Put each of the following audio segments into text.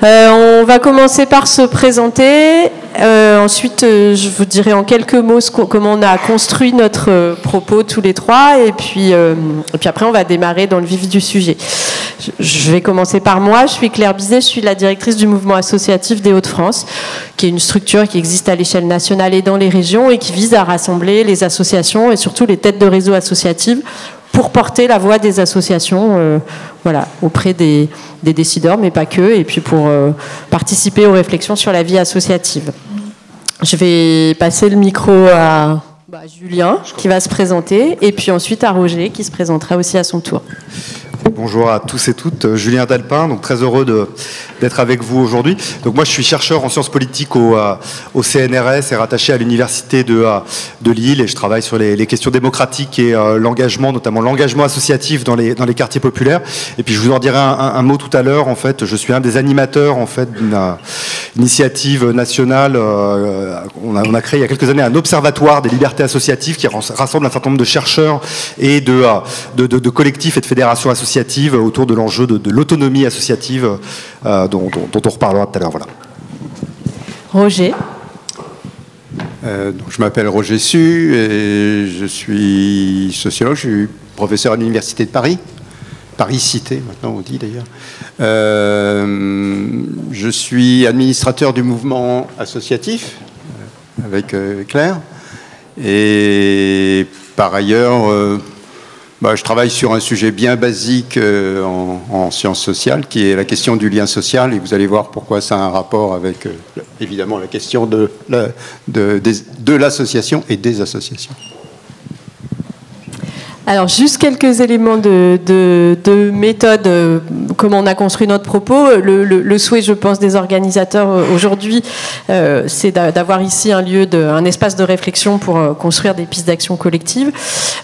On va commencer par se présenter. Ensuite, je vous dirai en quelques mots comment on a construit notre propos tous les trois. Et puis après, on va démarrer dans le vif du sujet. Je vais commencer par moi. Je suis Claire Bizet, je suis la directrice du mouvement associatif des Hauts-de-France, qui est une structure qui existe à l'échelle nationale et dans les régions et qui vise à rassembler les associations et surtout les têtes de réseau associatives pour porter la voix des associations auprès des décideurs, mais pas que, et puis pour participer aux réflexions sur la vie associative. Je vais passer le micro à Julien, qui va se présenter, et puis ensuite à Roger, qui se présentera aussi à son tour. Bonjour à tous et toutes, Julien Dalpin, donc très heureux d'être avec vous aujourd'hui. Donc moi je suis chercheur en sciences politiques au CNRS et rattaché à l'université de Lille, et je travaille sur les questions démocratiques et l'engagement, notamment l'engagement associatif dans les quartiers populaires. Et puis je vous en dirai un mot tout à l'heure. En fait, je suis un des animateurs en fait d'une initiative nationale. On a créé il y a quelques années un observatoire des libertés associatives qui rassemble un certain nombre de chercheurs et de collectifs et de fédérations associatives autour de l'enjeu de l'autonomie associative dont on reparlera tout à l'heure. Voilà. Roger. Donc je m'appelle Roger Su et je suis sociologue, je suis professeur à l'Université de Paris, Paris-Cité maintenant on dit d'ailleurs. Je suis administrateur du mouvement associatif avec Claire, et par ailleurs je travaille sur un sujet bien basique en sciences sociales, qui est la question du lien social, et vous allez voir pourquoi ça a un rapport avec, évidemment, la question de l'association et des associations. Alors, juste quelques éléments de méthode, comment on a construit notre propos. Le souhait, je pense, des organisateurs aujourd'hui, c'est d'avoir ici un espace de réflexion pour construire des pistes d'action collectives.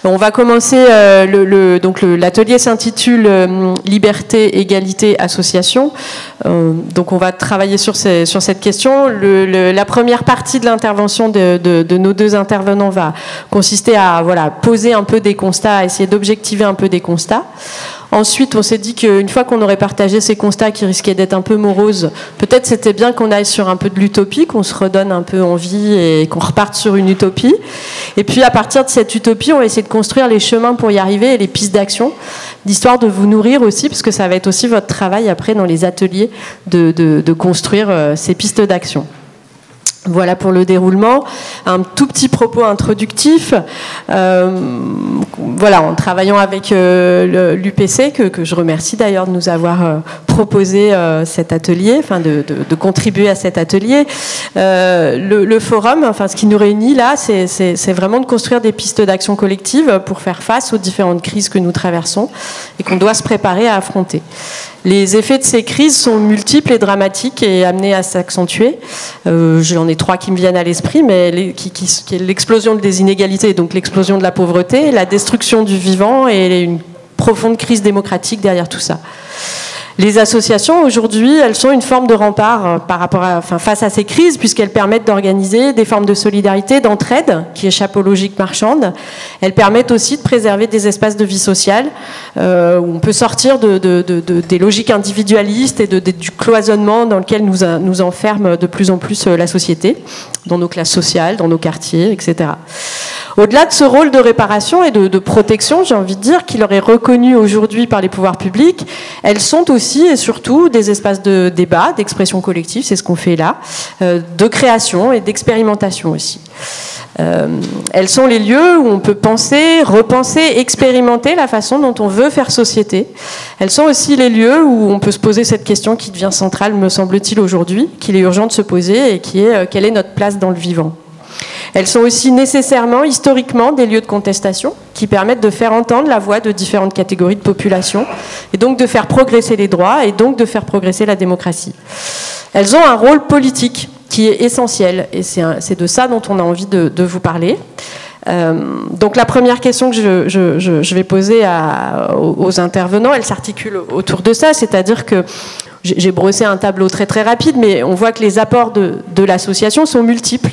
On va commencer, l'atelier s'intitule Liberté, égalité, association. Donc, on va travailler sur cette question. La première partie de l'intervention de nos deux intervenants va consister à poser un peu des constats, à essayer d'objectiver un peu des constats. Ensuite, on s'est dit qu'une fois qu'on aurait partagé ces constats qui risquaient d'être un peu moroses, peut-être c'était bien qu'on aille sur un peu de l'utopie, qu'on se redonne un peu envie et qu'on reparte sur une utopie. Et puis, à partir de cette utopie, on va essayer de construire les chemins pour y arriver et les pistes d'action, d'histoire de vous nourrir aussi, parce que ça va être aussi votre travail après dans les ateliers de construire ces pistes d'action. Voilà pour le déroulement. Un tout petit propos introductif. En travaillant avec l'UPC, que je remercie d'ailleurs de nous avoir proposé cet atelier, de contribuer à cet atelier. Le forum, ce qui nous réunit là, c'est vraiment de construire des pistes d'action collective pour faire face aux différentes crises que nous traversons et qu'on doit se préparer à affronter. Les effets de ces crises sont multiples et dramatiques et amenés à s'accentuer. J'en ai trois qui me viennent à l'esprit, mais qui est l'explosion des inégalités, donc l'explosion de la pauvreté, la destruction du vivant et une profonde crise démocratique derrière tout ça. Les associations, aujourd'hui, elles sont une forme de rempart face à ces crises, puisqu'elles permettent d'organiser des formes de solidarité, d'entraide, qui échappent aux logiques marchandes. Elles permettent aussi de préserver des espaces de vie sociale, où on peut sortir des logiques individualistes et du cloisonnement dans lequel nous enferme de plus en plus la société, dans nos classes sociales, dans nos quartiers, etc. Au-delà de ce rôle de réparation et de protection, j'ai envie de dire, qui leur est reconnu aujourd'hui par les pouvoirs publics, elles sont aussi et surtout des espaces de débat, d'expression collective, c'est ce qu'on fait là, de création et d'expérimentation aussi. Elles sont les lieux où on peut penser, repenser, expérimenter la façon dont on veut faire société. Elles sont aussi les lieux où on peut se poser cette question qui devient centrale, me semble-t-il, aujourd'hui, qu'il est urgent de se poser, et qui est quelle est notre place dans le vivant. Elles sont aussi nécessairement, historiquement, des lieux de contestation qui permettent de faire entendre la voix de différentes catégories de population et donc de faire progresser les droits et donc de faire progresser la démocratie. Elles ont un rôle politique qui est essentiel et c'est de ça dont on a envie de vous parler. Donc la première question que je vais poser aux intervenants, elle s'articule autour de ça, c'est-à-dire que J'ai brossé un tableau très très rapide, mais on voit que les apports de l'association sont multiples.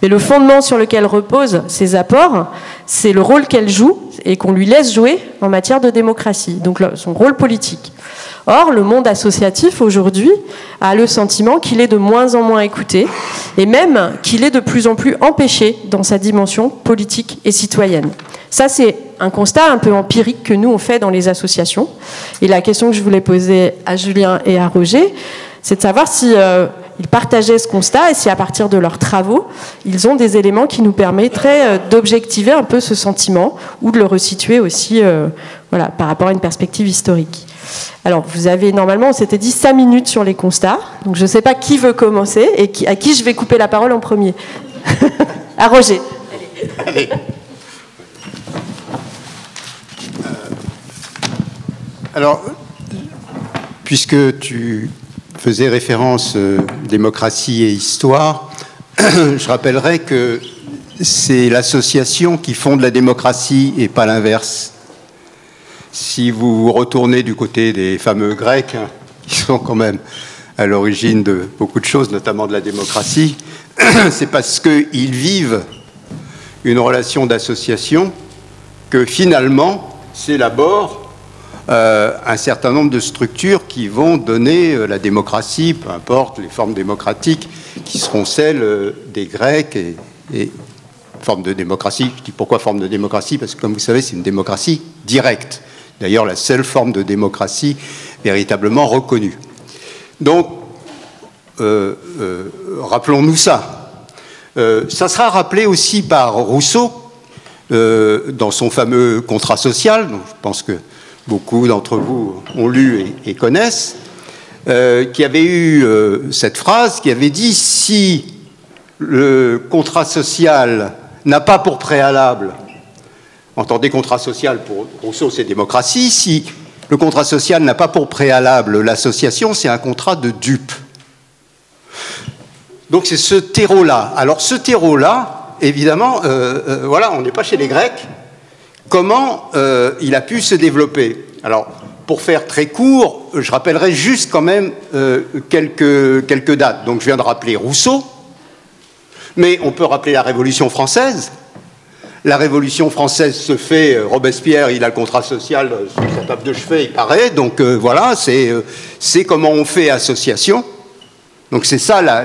Mais le fondement sur lequel reposent ces apports, c'est le rôle qu'elle joue et qu'on lui laisse jouer en matière de démocratie, donc son rôle politique. Or, le monde associatif aujourd'hui a le sentiment qu'il est de moins en moins écouté et même qu'il est de plus en plus empêché dans sa dimension politique et citoyenne. Ça, c'est un constat un peu empirique que nous, on fait dans les associations. Et la question que je voulais poser à Julien et à Roger, c'est de savoir si ils partageaient ce constat et si, à partir de leurs travaux, ils ont des éléments qui nous permettraient d'objectiver un peu ce sentiment ou de le resituer aussi voilà, par rapport à une perspective historique. Alors, vous avez, normalement, on s'était dit 5 minutes sur les constats. Donc, je ne sais pas qui veut commencer et à qui je vais couper la parole en premier. À Roger. Allez. Alors, puisque tu faisais référence démocratie et histoire, je rappellerai que c'est l'association qui fonde la démocratie et pas l'inverse. Si vous retournez du côté des fameux Grecs, qui sont quand même à l'origine de beaucoup de choses, notamment de la démocratie, c'est parce qu'ils vivent une relation d'association que finalement s'élaborent un certain nombre de structures qui vont donner la démocratie, peu importe les formes démocratiques, qui seront celles des Grecs et forme de démocratie. Je dis pourquoi forme de démocratie? Parce que, comme vous savez, c'est une démocratie directe. D'ailleurs, la seule forme de démocratie véritablement reconnue. Donc, rappelons-nous ça. Ça sera rappelé aussi par Rousseau dans son fameux contrat social, dont je pense que beaucoup d'entre vous ont lu et connaissent, qui avait eu cette phrase, qui avait dit « Si le contrat social n'a pas pour préalable », entendez contrat social, pour Rousseau c'est démocratie, si le contrat social n'a pas pour préalable l'association, c'est un contrat de dupe. Donc c'est ce terreau-là. Alors ce terreau-là, évidemment, voilà, on n'est pas chez les Grecs. Comment il a pu se développer? Alors, pour faire très court, je rappellerai juste quand même quelques dates. Donc je viens de rappeler Rousseau, mais on peut rappeler la Révolution française. La Révolution française se fait, Robespierre, il a le contrat social sur sa table de chevet, il paraît, donc voilà, c'est comment on fait association. Donc c'est ça la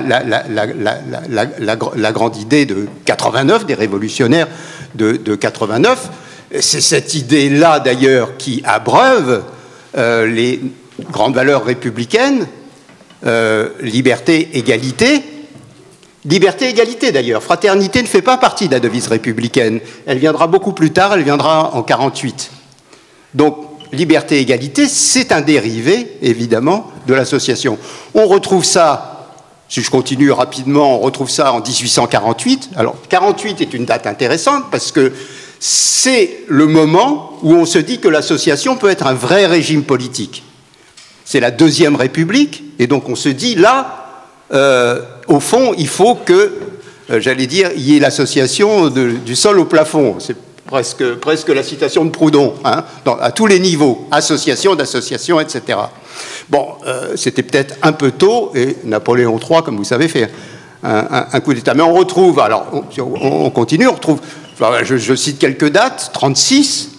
grande idée de 89, des révolutionnaires de 89. C'est cette idée-là, d'ailleurs, qui abreuve les grandes valeurs républicaines, liberté, égalité. Liberté, égalité, d'ailleurs. Fraternité ne fait pas partie de la devise républicaine. Elle viendra beaucoup plus tard, elle viendra en 48. Donc, liberté, égalité, c'est un dérivé, évidemment, de l'association. On retrouve ça, si je continue rapidement, on retrouve ça en 1848. Alors, 48 est une date intéressante parce que c'est le moment où on se dit que l'association peut être un vrai régime politique. C'est la Deuxième République, et donc on se dit, là, au fond, il faut que, j'allais dire, il y ait l'association du sol au plafond. C'est presque la citation de Proudhon, hein, à tous les niveaux, association, d'association, etc. Bon, c'était peut-être un peu tôt, et Napoléon III, comme vous savez, fait un coup d'État. Mais on retrouve, alors, on continue, on retrouve, je cite quelques dates, 36,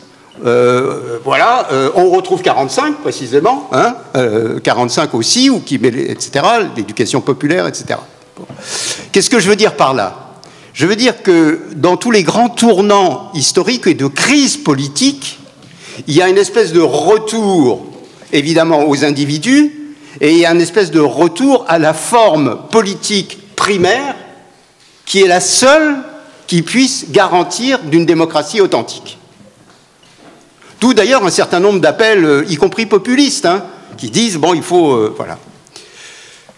voilà, on retrouve 45 précisément, hein, 45 aussi, ou qui met, etc., l'éducation populaire, etc. Bon. Qu'est-ce que je veux dire par là? Je veux dire que dans tous les grands tournants historiques et de crise politique, il y a une espèce de retour, évidemment, aux individus, et il y a une espèce de retour à la forme politique primaire qui est la seule qui puisse garantir d'une démocratie authentique. D'où d'ailleurs un certain nombre d'appels, y compris populistes, hein, qui disent, bon, il faut... voilà.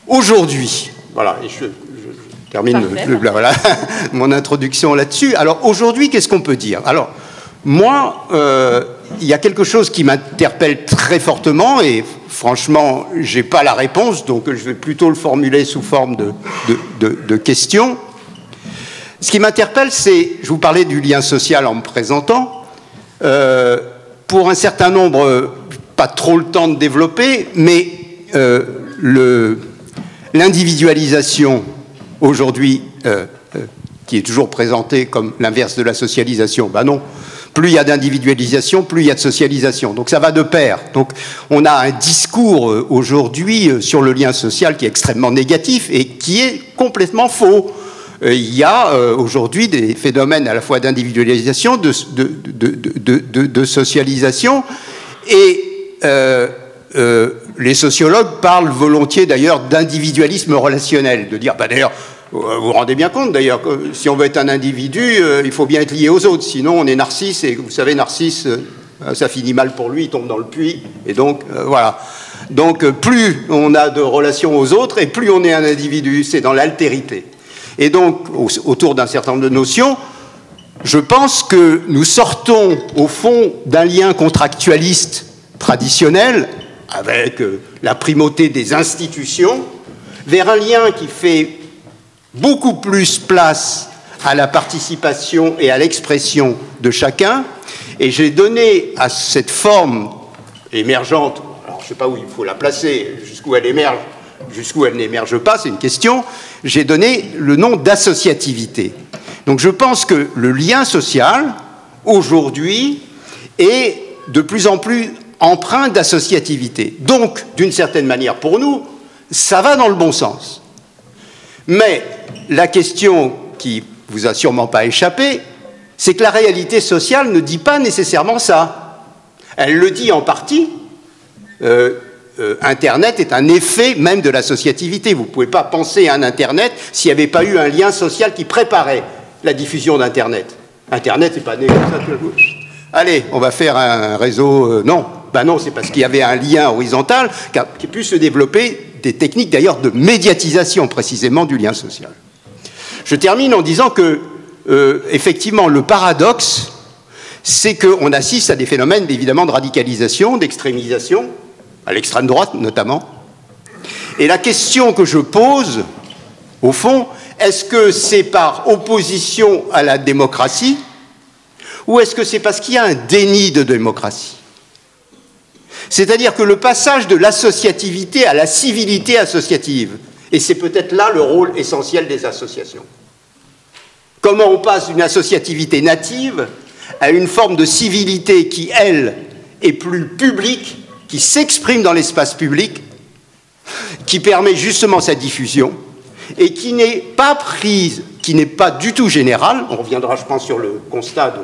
Aujourd'hui, voilà, et je termine voilà, mon introduction là-dessus. Alors aujourd'hui, qu'est-ce qu'on peut dire? Alors, moi, il y a quelque chose qui m'interpelle très fortement, et franchement, je n'ai pas la réponse, donc je vais plutôt le formuler sous forme de questions. Ce qui m'interpelle, c'est, je vous parlais du lien social en me présentant, pour un certain nombre, pas trop le temps de développer, mais l'individualisation aujourd'hui, qui est toujours présentée comme l'inverse de la socialisation, ben non. Plus il y a d'individualisation, plus il y a de socialisation. Donc ça va de pair. Donc on a un discours aujourd'hui sur le lien social qui est extrêmement négatif et qui est complètement faux. Il y a aujourd'hui des phénomènes à la fois d'individualisation, de socialisation, et les sociologues parlent volontiers d'ailleurs d'individualisme relationnel, de dire, bah d'ailleurs, vous vous rendez bien compte d'ailleurs que si on veut être un individu, il faut bien être lié aux autres, sinon on est Narcisse, et vous savez, Narcisse, ça finit mal pour lui, il tombe dans le puits, et donc voilà. Donc plus on a de relations aux autres, et plus on est un individu, c'est dans l'altérité. Et donc, autour d'un certain nombre de notions, je pense que nous sortons, au fond, d'un lien contractualiste traditionnel, avec la primauté des institutions, vers un lien qui fait beaucoup plus place à la participation et à l'expression de chacun. Et j'ai donné à cette forme émergente, alors je ne sais pas où il faut la placer, jusqu'où elle émerge, jusqu'où elle n'émerge pas, c'est une question, j'ai donné le nom d'associativité. Donc je pense que le lien social, aujourd'hui, est de plus en plus empreint d'associativité. Donc, d'une certaine manière, pour nous, ça va dans le bon sens. Mais la question qui vous a sûrement pas échappé, c'est que la réalité sociale ne dit pas nécessairement ça. Elle le dit en partie. Internet est un effet même de l'associativité. Vous ne pouvez pas penser à un Internet s'il n'y avait pas eu un lien social qui préparait la diffusion d'Internet. Internet, c'est pas né comme ça. Allez, on va faire un réseau. Non, ben non, c'est parce qu'il y avait un lien horizontal qui a pu se développer des techniques d'ailleurs de médiatisation précisément du lien social. Je termine en disant que, effectivement, le paradoxe, c'est qu'on assiste à des phénomènes évidemment de radicalisation, d'extrémisation, à l'extrême droite notamment. Et la question que je pose, au fond, est-ce que c'est par opposition à la démocratie ou est-ce que c'est parce qu'il y a un déni de démocratie? C'est-à-dire que le passage de l'associativité à la civilité associative, et c'est peut-être là le rôle essentiel des associations. Comment on passe d'une associativité native à une forme de civilité qui, elle, est plus publique, qui s'exprime dans l'espace public, qui permet justement sa diffusion, et qui n'est pas prise, qui n'est pas du tout générale. On reviendra, je pense, sur le constat de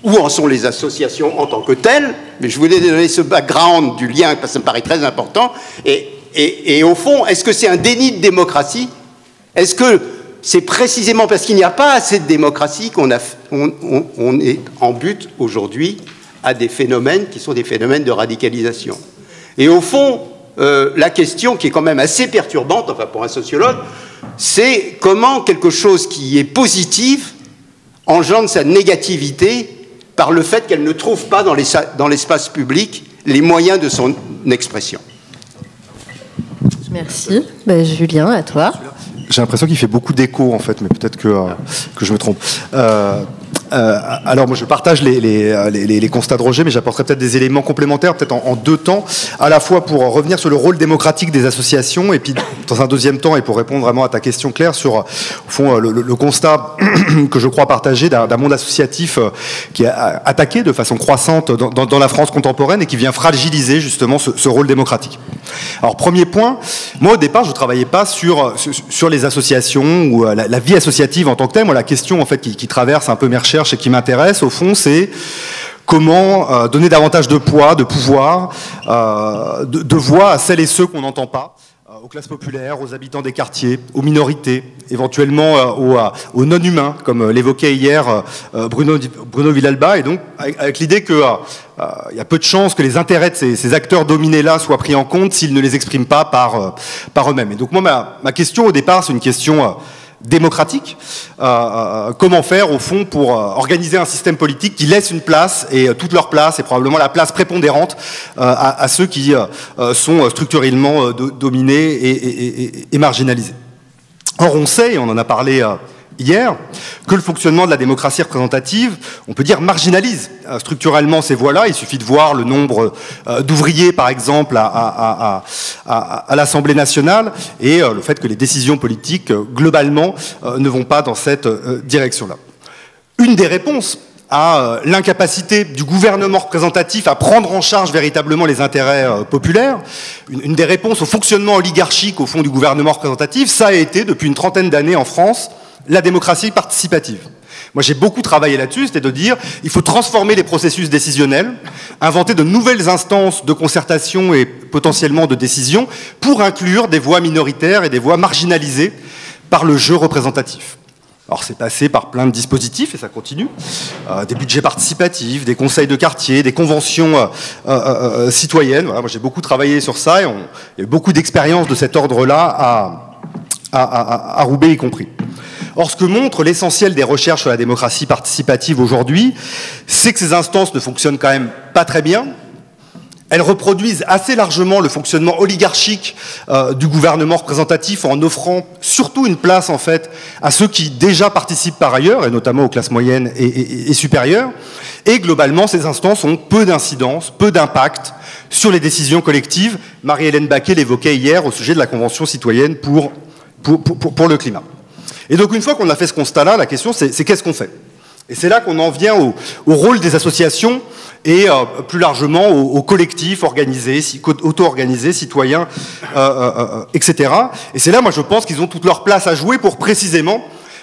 où en sont les associations en tant que telles, mais je voulais donner ce background du lien, parce que ça me paraît très important. Et au fond, est-ce que c'est un déni de démocratie? Est-ce que c'est précisément parce qu'il n'y a pas assez de démocratie qu'on est en but aujourd'hui à des phénomènes qui sont des phénomènes de radicalisation? Et au fond, la question qui est quand même assez perturbante, enfin pour un sociologue, c'est comment quelque chose qui est positif engendre sa négativité par le fait qu'elle ne trouve pas dans l'espace public les moyens de son expression. Merci. Ben, Julien, à toi. J'ai l'impression qu'il fait beaucoup d'écho, en fait, mais peut-être que je me trompe. Alors, moi, je partage les constats de Roger, mais j'apporterai peut-être des éléments complémentaires, peut-être en deux temps, à la fois pour revenir sur le rôle démocratique des associations, et puis, dans un deuxième temps, et pour répondre vraiment à ta question, Claire, sur, au fond, le constat que je crois partager d'un monde associatif qui est attaqué de façon croissante dans la France contemporaine et qui vient fragiliser, justement, ce rôle démocratique. Alors, premier point, moi, au départ, je ne travaillais pas sur les associations ou la vie associative en tant que telle. Moi, la question, en fait, qui traverse un peu mes recherches et qui m'intéresse, au fond, c'est comment donner davantage de poids, de pouvoir, de voix à celles et ceux qu'on n'entend pas, aux classes populaires, aux habitants des quartiers, aux minorités, éventuellement aux non-humains, comme l'évoquait hier Bruno Villalba, et donc avec l'idée qu'il y a peu de chances que les intérêts de ces acteurs dominés-là soient pris en compte s'ils ne les expriment pas par eux-mêmes. Et donc moi, ma question au départ, c'est une question démocratique. Comment faire, au fond, pour organiser un système politique qui laisse une place, et toute leur place, et probablement la place prépondérante, à ceux qui sont structurellement dominés et marginalisés. Or, on sait, et on en a parlé hier, que le fonctionnement de la démocratie représentative, on peut dire, marginalise structurellement ces voies-là. Il suffit de voir le nombre d'ouvriers, par exemple, à l'Assemblée nationale, et le fait que les décisions politiques, globalement, ne vont pas dans cette direction-là. Une des réponses à l'incapacité du gouvernement représentatif à prendre en charge véritablement les intérêts populaires, une des réponses au fonctionnement oligarchique, au fond, du gouvernement représentatif, ça a été, depuis une trentaine d'années en France, la démocratie participative. Moi, j'ai beaucoup travaillé là-dessus, c'était de dire il faut transformer les processus décisionnels, inventer de nouvelles instances de concertation et potentiellement de décision pour inclure des voix minoritaires et des voix marginalisées par le jeu représentatif. Alors c'est passé par plein de dispositifs, et ça continue, des budgets participatifs, des conseils de quartier, des conventions citoyennes. Voilà, moi j'ai beaucoup travaillé sur ça, et il y a eu beaucoup d'expériences de cet ordre-là à Roubaix y compris. Or, ce que montre l'essentiel des recherches sur la démocratie participative aujourd'hui, c'est que ces instances ne fonctionnent quand même pas très bien. Elles reproduisent assez largement le fonctionnement oligarchique du gouvernement représentatif en offrant surtout une place en fait à ceux qui déjà participent par ailleurs, et notamment aux classes moyennes et supérieures. Et globalement, ces instances ont peu d'incidence, peu d'impact sur les décisions collectives. Marie-Hélène Baquet l'évoquait hier au sujet de la Convention citoyenne pour le climat. Et donc une fois qu'on a fait ce constat-là, la question c'est qu'est-ce qu'on fait? Et c'est là qu'on en vient au rôle des associations et plus largement aux collectifs organisés, auto-organisés, citoyens, etc. Et c'est là, moi, je pense qu'ils ont toute leur place à jouer pour précisément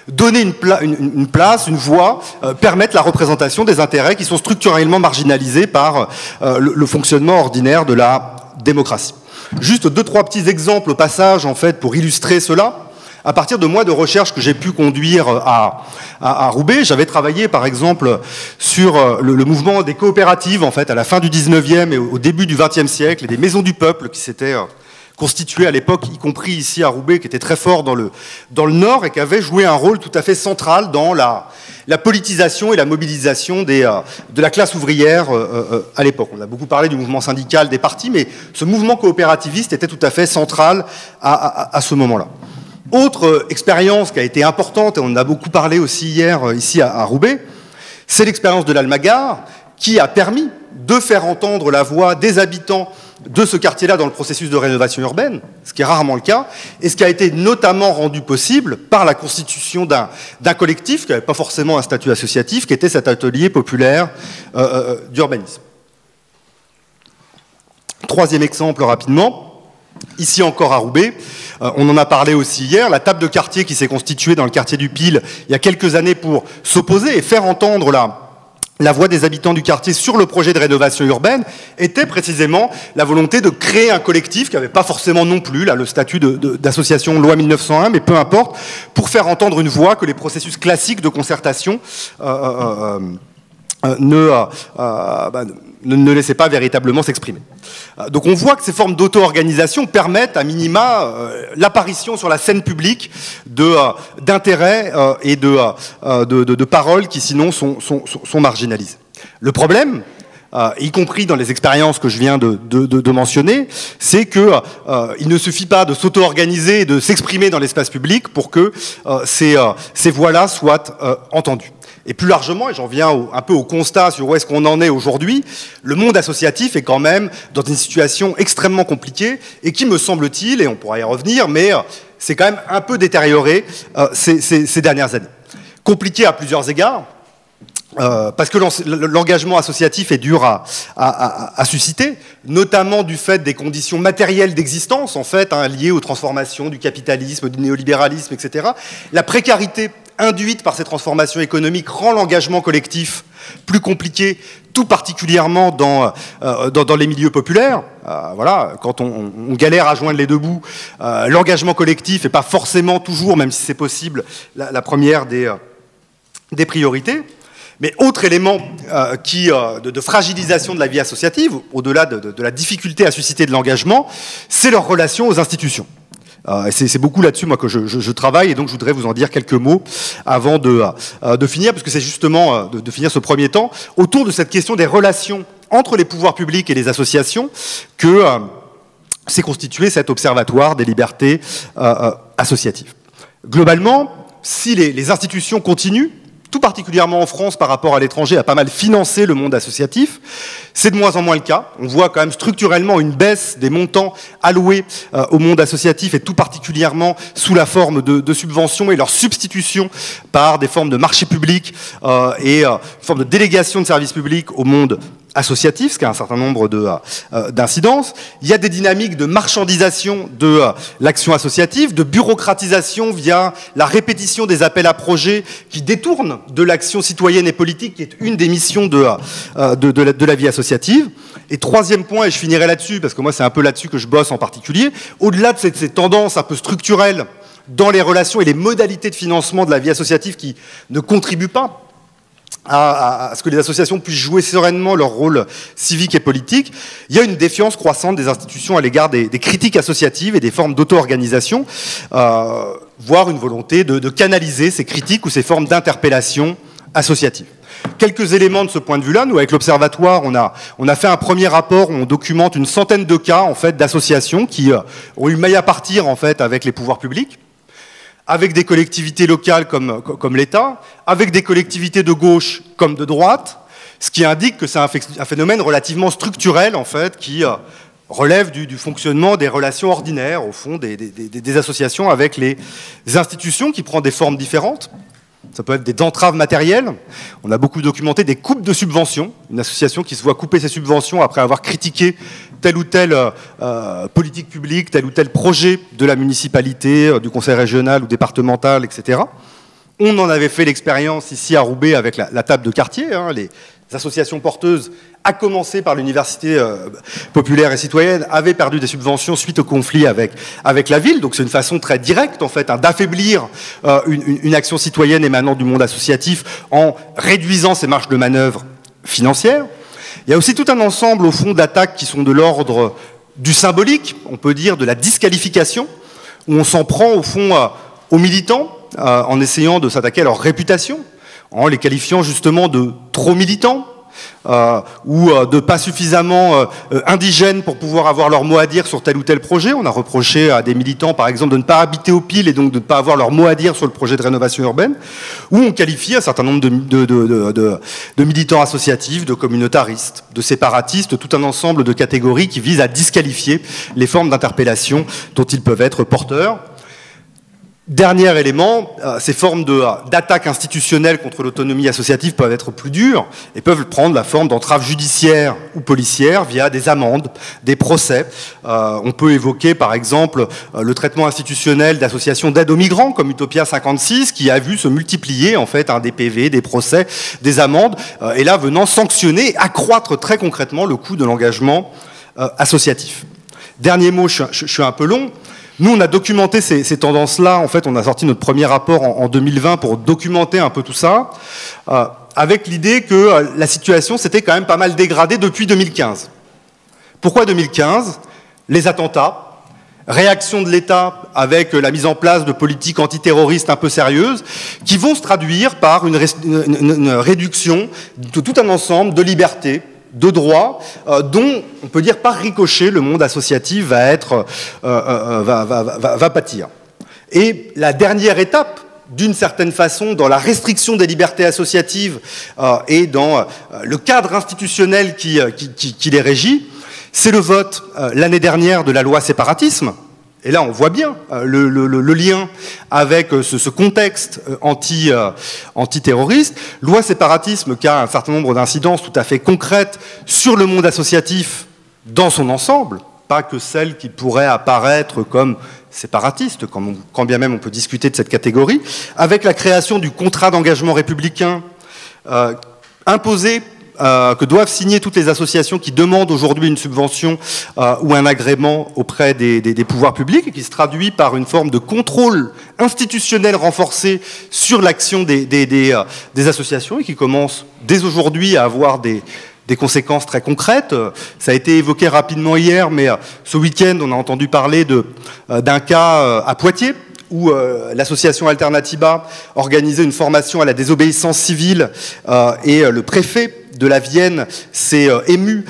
donner une place, une voix, permettre la représentation des intérêts qui sont structurellement marginalisés par le fonctionnement ordinaire de la démocratie. Juste 2-3 petits exemples au passage, en fait, pour illustrer cela. À partir de mois de recherche que j'ai pu conduire à Roubaix, j'avais travaillé par exemple sur le mouvement des coopératives en fait à la fin du 19e et au début du 20e siècle, et des maisons du peuple qui s'étaient constituées à l'époque, y compris ici à Roubaix, qui étaient très forts dans le Nord et qui avaient joué un rôle tout à fait central dans la politisation et la mobilisation de la classe ouvrière à l'époque. On a beaucoup parlé du mouvement syndical des partis, mais ce mouvement coopérativiste était tout à fait central à ce moment-là. Autre expérience qui a été importante, et on en a beaucoup parlé aussi hier ici à Roubaix, c'est l'expérience de l'Almagar, qui a permis de faire entendre la voix des habitants de ce quartier-là dans le processus de rénovation urbaine, ce qui est rarement le cas, et ce qui a été notamment rendu possible par la constitution d'un collectif qui n'avait pas forcément un statut associatif, qui était cet atelier populaire d'urbanisme. Troisième exemple rapidement. Ici encore à Roubaix, on en a parlé aussi hier, la table de quartier qui s'est constituée dans le quartier du Pile il y a quelques années pour s'opposer et faire entendre la voix des habitants du quartier sur le projet de rénovation urbaine était précisément la volonté de créer un collectif qui n'avait pas forcément non plus là, le statut d'association loi 1901, mais peu importe, pour faire entendre une voix que les processus classiques de concertation ne laissait pas véritablement s'exprimer. Donc on voit que ces formes d'auto-organisation permettent à minima l'apparition sur la scène publique d'intérêts et de paroles qui sinon sont marginalisées. Le problème, y compris dans les expériences que je viens de mentionner, c'est qu'il ne suffit pas de s'auto-organiser et de s'exprimer dans l'espace public pour que ces voix-là soient entendues. Et plus largement, et j'en viens un peu au constat sur où est-ce qu'on en est aujourd'hui, le monde associatif est quand même dans une situation extrêmement compliquée et qui, me semble-t-il, et on pourra y revenir, mais c'est quand même un peu détérioré ces dernières années. Compliqué à plusieurs égards, parce que l'engagement associatif est dur à susciter, notamment du fait des conditions matérielles d'existence, en fait, liées aux transformations du capitalisme, du néolibéralisme, etc. La précarité induite par ces transformations économiques rend l'engagement collectif plus compliqué, tout particulièrement dans les milieux populaires. Voilà, quand on galère à joindre les deux bouts, l'engagement collectif n'est pas forcément toujours, même si c'est possible, la première des priorités. Mais autre élément de fragilisation de la vie associative, au-delà de la difficulté à susciter de l'engagement, c'est leur relation aux institutions. C'est beaucoup là-dessus, moi, que je travaille, et donc je voudrais vous en dire quelques mots avant de finir, parce que c'est justement de finir ce premier temps autour de cette question des relations entre les pouvoirs publics et les associations que s'est constitué cet observatoire des libertés associatives. Globalement, si les institutions continuent, tout particulièrement en France par rapport à l'étranger, à pas mal financer le monde associatif. C'est de moins en moins le cas. On voit quand même structurellement une baisse des montants alloués au monde associatif et tout particulièrement sous la forme de subventions et leur substitution par des formes de marché public et une forme de délégation de services publics au monde associatif, ce qui a un certain nombre d'incidences. Il y a des dynamiques de marchandisation de l'action associative, de bureaucratisation via la répétition des appels à projets qui détournent de l'action citoyenne et politique, qui est une des missions de la vie associative. Et troisième point, et je finirai là-dessus, parce que moi c'est un peu là-dessus que je bosse en particulier, au-delà de ces tendances un peu structurelles dans les relations et les modalités de financement de la vie associative qui ne contribuent pas à ce que les associations puissent jouer sereinement leur rôle civique et politique, il y a une défiance croissante des institutions à l'égard des critiques associatives et des formes d'auto-organisation, voire une volonté de canaliser ces critiques ou ces formes d'interpellation associative. Quelques éléments de ce point de vue-là. Nous, avec l'Observatoire, on a fait un premier rapport où on documente une centaine de cas en fait, d'associations qui ont eu maille à partir en fait, avec les pouvoirs publics, avec des collectivités locales comme l'État, avec des collectivités de gauche comme de droite, ce qui indique que c'est un phénomène relativement structurel, en fait, qui relève du fonctionnement des relations ordinaires, au fond, des associations avec les institutions, qui prend des formes différentes. Ça peut être des entraves matérielles. On a beaucoup documenté des coupes de subventions. Une association qui se voit couper ses subventions après avoir critiqué telle ou telle politique publique, tel ou tel projet de la municipalité, du conseil régional ou départemental, etc. On en avait fait l'expérience ici à Roubaix avec la table de quartier, hein, les associations porteuses, à commencer par l'université populaire et citoyenne, avaient perdu des subventions suite au conflit avec la ville. Donc c'est une façon très directe, en fait, hein, d'affaiblir une action citoyenne émanant du monde associatif en réduisant ses marges de manœuvre financières. Il y a aussi tout un ensemble, au fond, d'attaques qui sont de l'ordre du symbolique, on peut dire de la disqualification, où on s'en prend, au fond, aux militants, en essayant de s'attaquer à leur réputation, en les qualifiant justement de trop militants, ou de pas suffisamment indigènes pour pouvoir avoir leur mot à dire sur tel ou tel projet. On a reproché à des militants, par exemple, de ne pas habiter au Pile et donc de ne pas avoir leur mot à dire sur le projet de rénovation urbaine, ou on qualifie un certain nombre de militants associatifs, de communautaristes, de séparatistes, tout un ensemble de catégories qui visent à disqualifier les formes d'interpellation dont ils peuvent être porteurs. Dernier élément, ces formes d'attaque institutionnelle contre l'autonomie associative peuvent être plus dures et peuvent prendre la forme d'entraves judiciaires ou policières via des amendes, des procès. On peut évoquer par exemple le traitement institutionnel d'associations d'aide aux migrants comme Utopia 56 qui a vu se multiplier en fait des PV, des procès, des amendes et là venant sanctionner, accroître très concrètement le coût de l'engagement associatif. Dernier mot, je suis un peu long. Nous, on a documenté ces tendances-là. En fait, on a sorti notre premier rapport en 2020 pour documenter un peu tout ça, avec l'idée que la situation s'était quand même pas mal dégradée depuis 2015. Pourquoi 2015 ? Les attentats, réaction de l'État avec la mise en place de politiques antiterroristes un peu sérieuses, qui vont se traduire par une réduction de tout un ensemble de libertés, de droits dont, on peut dire, par ricochet, le monde associatif va pâtir. Et la dernière étape, d'une certaine façon, dans la restriction des libertés associatives et dans le cadre institutionnel qui les régit, c'est le vote l'année dernière de la loi séparatisme. Et là, on voit bien le lien avec ce contexte antiterroriste. Loi séparatisme qui a un certain nombre d'incidences tout à fait concrètes sur le monde associatif dans son ensemble, pas que celles qui pourraient apparaître comme séparatistes, quand bien même on peut discuter de cette catégorie, avec la création du contrat d'engagement républicain imposé que doivent signer toutes les associations qui demandent aujourd'hui une subvention ou un agrément auprès des pouvoirs publics et qui se traduit par une forme de contrôle institutionnel renforcé sur l'action des associations et qui commence dès aujourd'hui à avoir des conséquences très concrètes. Ça a été évoqué rapidement hier, mais ce week-end, on a entendu parler d'un cas à Poitiers, où l'association Alternativa organisait une formation à la désobéissance civile et le préfet de la Vienne s'est ému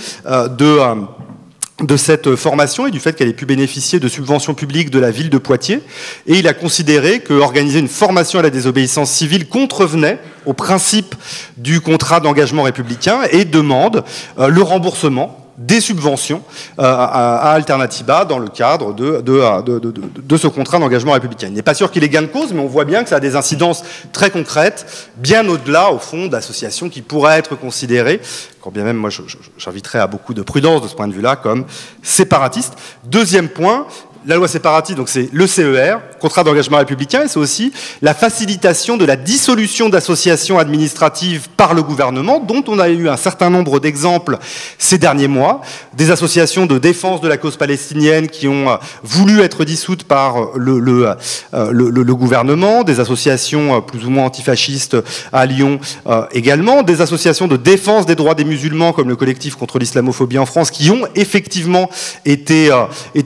de cette formation et du fait qu'elle ait pu bénéficier de subventions publiques de la ville de Poitiers. Et il a considéré qu'organiser une formation à la désobéissance civile contrevenait au principe du contrat d'engagement républicain et demande le remboursement des subventions à Alternatiba dans le cadre de ce contrat d'engagement républicain. Il n'est pas sûr qu'il ait gain de cause, mais on voit bien que ça a des incidences très concrètes, bien au-delà, au fond, d'associations qui pourraient être considérées, quand bien même moi j'inviterais à beaucoup de prudence de ce point de vue-là, comme séparatistes. Deuxième point, la loi séparatiste, donc c'est le CER, contrat d'engagement républicain, et c'est aussi la facilitation de la dissolution d'associations administratives par le gouvernement, dont on a eu un certain nombre d'exemples ces derniers mois, des associations de défense de la cause palestinienne qui ont voulu être dissoutes par le gouvernement, des associations plus ou moins antifascistes à Lyon également, des associations de défense des droits des musulmans comme le collectif contre l'islamophobie en France, qui ont effectivement été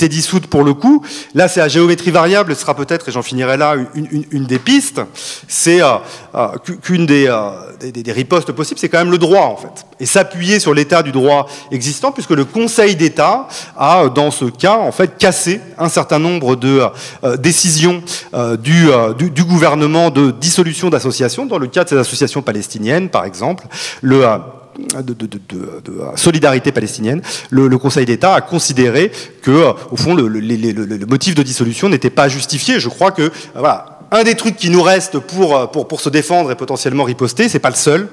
dissoutes pour le coup. Là, c'est à géométrie variable, ce sera peut-être, et j'en finirai là, une des pistes, c'est qu'une des ripostes possibles, c'est quand même le droit, en fait. Et s'appuyer sur l'état du droit existant, puisque le Conseil d'État a, dans ce cas, en fait, cassé un certain nombre de décisions du gouvernement de dissolution d'associations, dans le cas de ces associations palestiniennes, par exemple, de solidarité palestinienne, le Conseil d'État a considéré que, au fond, le motif de dissolution n'était pas justifié. Je crois que, voilà, un des trucs qui nous reste pour se défendre et potentiellement riposter, c'est pas le seul,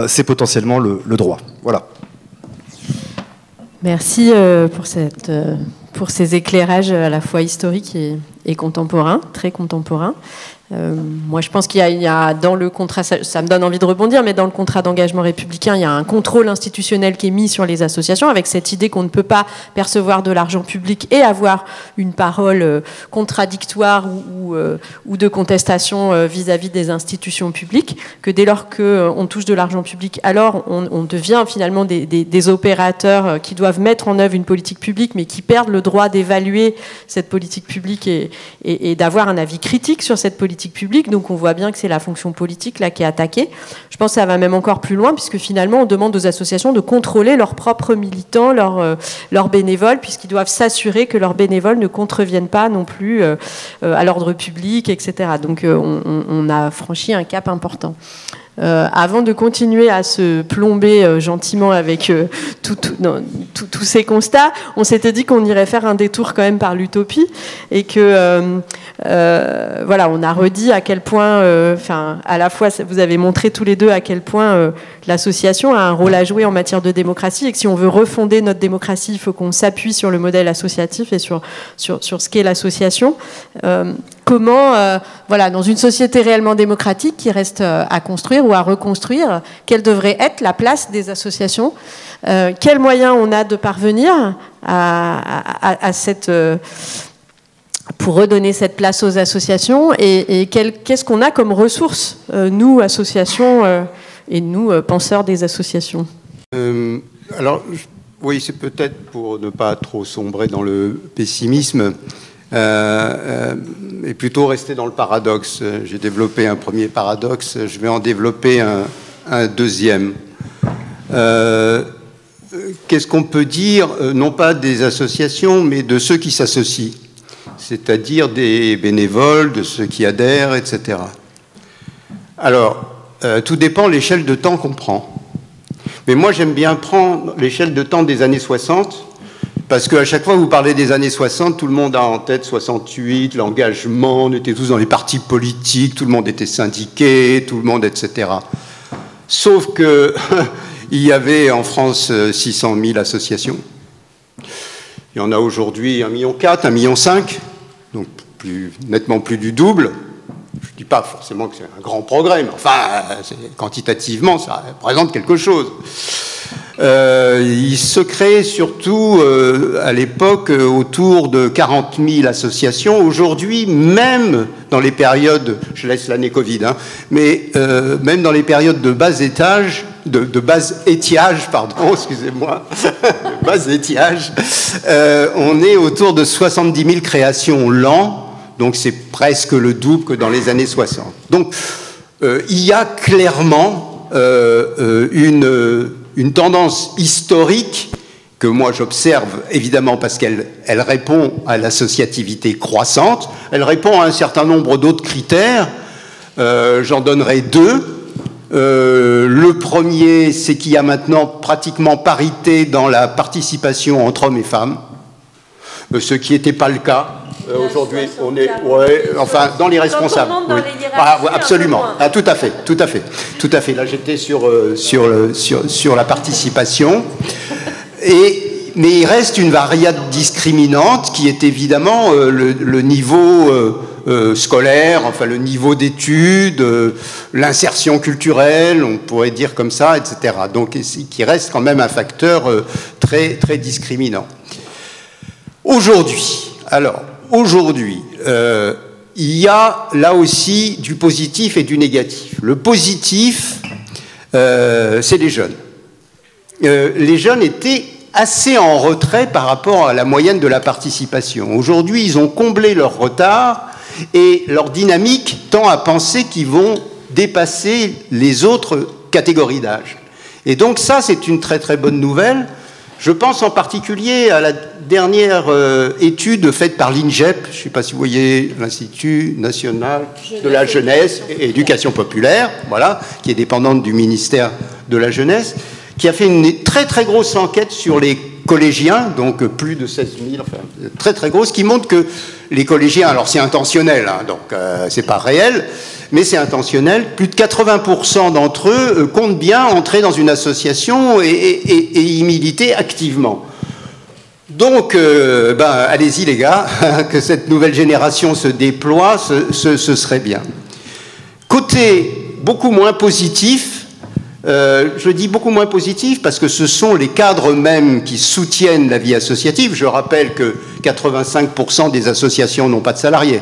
c'est potentiellement le droit. Voilà. Merci pour ces éclairages à la fois historiques et contemporains, très contemporains. Moi, je pense qu'il y a dans le contrat, ça me donne envie de rebondir, mais dans le contrat d'engagement républicain, il y a un contrôle institutionnel qui est mis sur les associations, avec cette idée qu'on ne peut pas percevoir de l'argent public et avoir une parole contradictoire ou de contestation vis-à-vis des institutions publiques, que dès lors qu'on touche de l'argent public, alors on devient finalement des opérateurs qui doivent mettre en œuvre une politique publique, mais qui perdent le droit d'évaluer cette politique publique et d'avoir un avis critique sur cette politique publique. Donc on voit bien que c'est la fonction politique là qui est attaquée. Je pense que ça va même encore plus loin, puisque finalement on demande aux associations de contrôler leurs propres militants, leurs bénévoles, puisqu'ils doivent s'assurer que leurs bénévoles ne contreviennent pas non plus à l'ordre public, etc. Donc on a franchi un cap important. Avant de continuer à se plomber gentiment avec tous ces constats, on s'était dit qu'on irait faire un détour quand même par l'utopie, et que voilà, on a redit à quel point, à la fois vous avez montré tous les deux à quel point l'association a un rôle à jouer en matière de démocratie, et que si on veut refonder notre démocratie, il faut qu'on s'appuie sur le modèle associatif et sur ce qu'est l'association. Comment, voilà, dans une société réellement démocratique qui reste à construire ou à reconstruire, quelle devrait être la place des associations, quels moyens on a de parvenir à cette... pour redonner cette place aux associations, et qu'est-ce qu'on a comme ressources, nous, associations, et nous, penseurs des associations. Alors, oui, c'est peut-être pour ne pas trop sombrer dans le pessimisme, et plutôt rester dans le paradoxe. J'ai développé un premier paradoxe, je vais en développer un deuxième. Qu'est-ce qu'on peut dire, non pas des associations, mais de ceux qui s'associent, c'est-à-dire des bénévoles, de ceux qui adhèrent, etc. Alors, tout dépend de l'échelle de temps qu'on prend. Mais moi, j'aime bien prendre l'échelle de temps des années 60, parce qu'à chaque fois que vous parlez des années 60, tout le monde a en tête 68, l'engagement, on était tous dans les partis politiques, tout le monde était syndiqué, tout le monde, etc. Sauf que il y avait en France 600 000 associations. Il y en a aujourd'hui 1,4 million, 1,5 million, donc nettement plus du double. Je ne dis pas forcément que c'est un grand progrès, mais enfin, quantitativement, ça représente quelque chose. Il se crée surtout à l'époque autour de 40 000 associations. Aujourd'hui, même dans les périodes, je laisse l'année Covid, hein, mais même dans les périodes de bas étage, de bas étiage, pardon, excusez-moi, de bas étiage, on est autour de 70 000 créations l'an, donc c'est presque le double que dans les années 60. Donc il y a clairement une tendance historique que moi j'observe, évidemment parce qu'elle répond à l'associativité croissante, elle répond à un certain nombre d'autres critères. J'en donnerai deux. Le premier, c'est qu'il y a maintenant pratiquement parité dans la participation entre hommes et femmes, ce qui n'était pas le cas. Aujourd'hui, on est, enfin, dans les responsables. Dans oui. les Absolument. Ah, tout à fait. Là, j'étais sur la participation. Mais il reste une variable discriminante qui est évidemment le niveau scolaire, enfin le niveau d'études, l'insertion culturelle, on pourrait dire comme ça, etc. Donc, qui reste quand même un facteur très, très discriminant. Aujourd'hui, il y a là aussi du positif et du négatif. Le positif, c'est les jeunes. Les jeunes étaient assez en retrait par rapport à la moyenne de la participation. Aujourd'hui, ils ont comblé leur retard et leur dynamique tend à penser qu'ils vont dépasser les autres catégories d'âge. Et donc ça, c'est une très très bonne nouvelle. Je pense en particulier à la dernière étude faite par l'INJEP, je ne sais pas si vous voyez, l'Institut national de la jeunesse et éducation populaire, voilà, qui est dépendante du ministère de la jeunesse, qui a fait une très très grosse enquête sur les collégiens, donc plus de 16 000, enfin très très grosse, qui montre que les collégiens, alors c'est intentionnel, hein, donc c'est pas réel, mais c'est intentionnel, plus de 80% d'entre eux comptent bien entrer dans une association et y militer activement. Donc, allez-y les gars, que cette nouvelle génération se déploie, ce serait bien. Côté beaucoup moins positif, je dis beaucoup moins positif parce que ce sont les cadres même qui soutiennent la vie associative. Je rappelle que 85% des associations n'ont pas de salariés.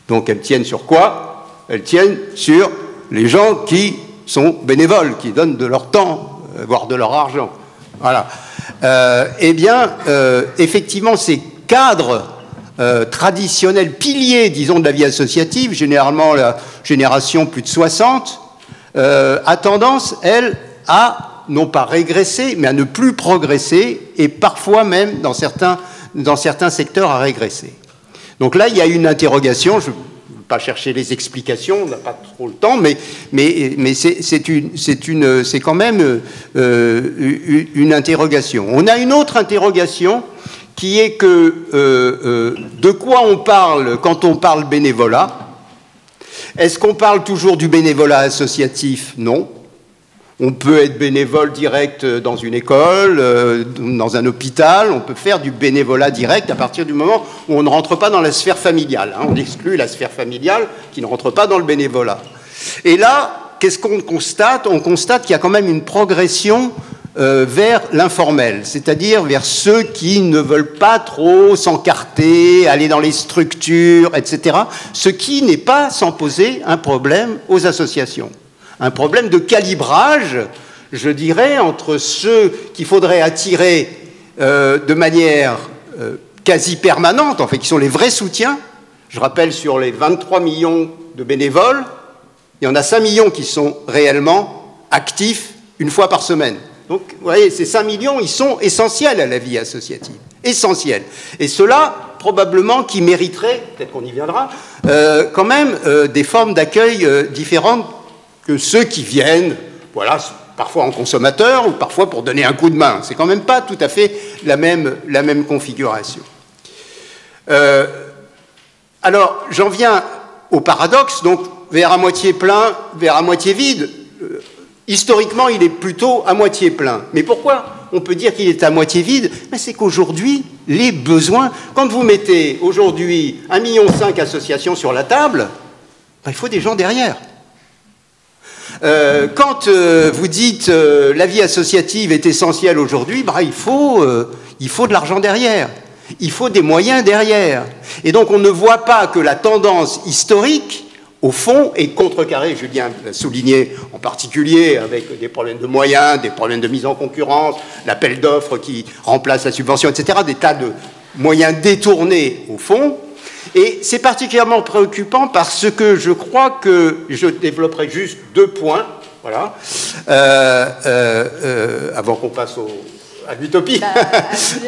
Donc elles tiennent sur quoi? Elles tiennent sur les gens qui sont bénévoles, qui donnent de leur temps, voire de leur argent. Voilà. Effectivement, ces cadres traditionnels, piliers, disons, de la vie associative, généralement la génération plus de 60, a tendance, elle, à non pas régresser, mais à ne plus progresser, et parfois même, dans certains secteurs, à régresser. Donc là, il y a une interrogation, je ne vais pas chercher les explications, on n'a pas trop le temps, mais c'est quand même une interrogation. On a une autre interrogation qui est que de quoi on parle quand on parle bénévolat? Est-ce qu'on parle toujours du bénévolat associatif? Non. On peut être bénévole direct dans une école, dans un hôpital, on peut faire du bénévolat direct à partir du moment où on ne rentre pas dans la sphère familiale. Hein. On exclut la sphère familiale qui ne rentre pas dans le bénévolat. Et là, qu'est-ce qu'on constate? On constate qu'il y a quand même une progression vers l'informel, c'est-à-dire vers ceux qui ne veulent pas trop s'encarter, aller dans les structures, etc. Ce qui n'est pas sans poser un problème aux associations. Un problème de calibrage, je dirais, entre ceux qu'il faudrait attirer de manière quasi permanente, en fait, qui sont les vrais soutiens. Je rappelle, sur les 23 millions de bénévoles, il y en a 5 millions qui sont réellement actifs une fois par semaine. Donc, vous voyez, ces 5 millions, ils sont essentiels à la vie associative. Essentiels. Et ceux-là, probablement, qui mériteraient, peut-être qu'on y viendra, quand même des formes d'accueil différentes que ceux qui viennent, voilà, parfois en consommateur ou parfois pour donner un coup de main. C'est quand même pas tout à fait la même configuration. Alors, j'en viens au paradoxe, donc verre à moitié plein, verre à moitié vide. Historiquement, il est plutôt à moitié plein. Mais pourquoi on peut dire qu'il est à moitié vide? C'est qu'aujourd'hui, les besoins... Quand vous mettez aujourd'hui 1,5 million d'associations sur la table, il faut des gens derrière. Quand vous dites la vie associative est essentielle aujourd'hui, il faut de l'argent derrière. Il faut des moyens derrière. Et donc, on ne voit pas que la tendance historique, au fond, est contrecarrée, Julien l'a souligné en particulier, avec des problèmes de moyens, des problèmes de mise en concurrence, l'appel d'offres qui remplace la subvention, etc., des tas de moyens détournés, au fond. Et c'est particulièrement préoccupant parce que je crois que, je développerai juste 2 points, voilà, avant qu'on passe à l'utopie.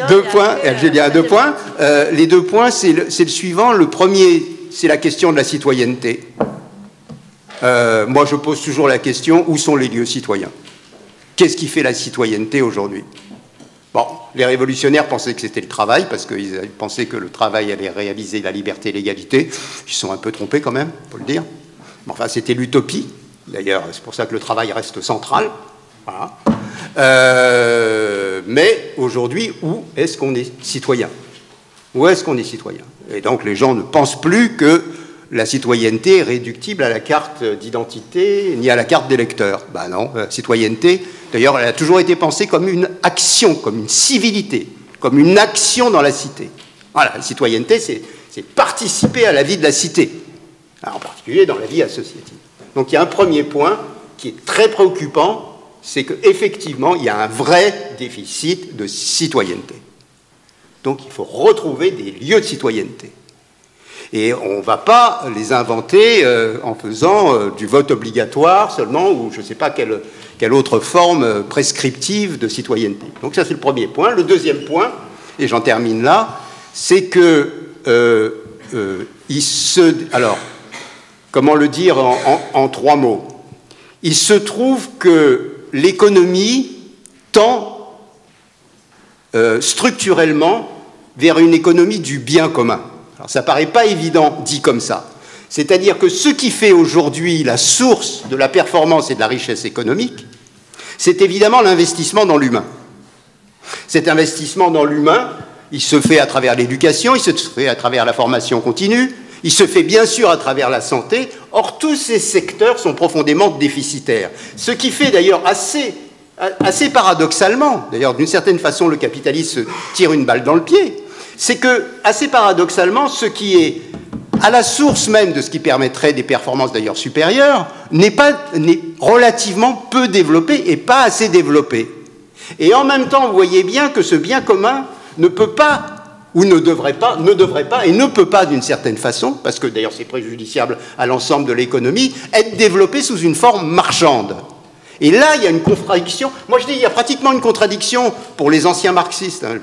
Deux points, Julien, 2 points. Les 2 points, c'est le suivant. Le premier, c'est la question de la citoyenneté. Moi, je pose toujours la question, où sont les lieux citoyens? Qu'est-ce qui fait la citoyenneté aujourd'hui? Bon, les révolutionnaires pensaient que c'était le travail, parce qu'ils pensaient que le travail allait réaliser la liberté et l'égalité. Ils se sont un peu trompés quand même, il faut le dire. Mais enfin, c'était l'utopie. D'ailleurs, c'est pour ça que le travail reste central. Voilà. Mais aujourd'hui, où est-ce qu'on est citoyen? Où est-ce qu'on est citoyen? Et donc, les gens ne pensent plus que la citoyenneté est réductible à la carte d'identité ni à la carte d'électeur. Ben non, la citoyenneté, d'ailleurs, elle a toujours été pensée comme une action, comme une civilité, comme une action dans la cité. Voilà, la citoyenneté, c'est participer à la vie de la cité, en particulier dans la vie associative. Donc il y a un premier point qui est très préoccupant, c'est qu'effectivement, il y a un vrai déficit de citoyenneté. Donc il faut retrouver des lieux de citoyenneté. Et on ne va pas les inventer en faisant du vote obligatoire seulement, ou je ne sais pas quelle autre forme prescriptive de citoyenneté. Donc ça, c'est le premier point. Le deuxième point, et j'en termine là, c'est que alors, comment le dire en 3 mots? Il se trouve que l'économie tend structurellement vers une économie du bien commun. Alors ça ne paraît pas évident dit comme ça. C'est-à-dire que ce qui fait aujourd'hui la source de la performance et de la richesse économique, c'est évidemment l'investissement dans l'humain. Cet investissement dans l'humain, il se fait à travers l'éducation, il se fait à travers la formation continue, il se fait bien sûr à travers la santé. Or, tous ces secteurs sont profondément déficitaires. Ce qui fait d'ailleurs assez paradoxalement, d'ailleurs d'une certaine façon le capitalisme se tire une balle dans le pied, c'est que, assez paradoxalement, ce qui est à la source même de ce qui permettrait des performances d'ailleurs supérieures n'est relativement peu développé et pas assez développé. Et en même temps, vous voyez bien que ce bien commun ne peut pas, ou ne devrait pas, et ne peut pas d'une certaine façon, parce que d'ailleurs c'est préjudiciable à l'ensemble de l'économie, être développé sous une forme marchande. Et là, il y a une contradiction. Moi, je dis, il y a pratiquement une contradiction pour les anciens marxistes. Hein,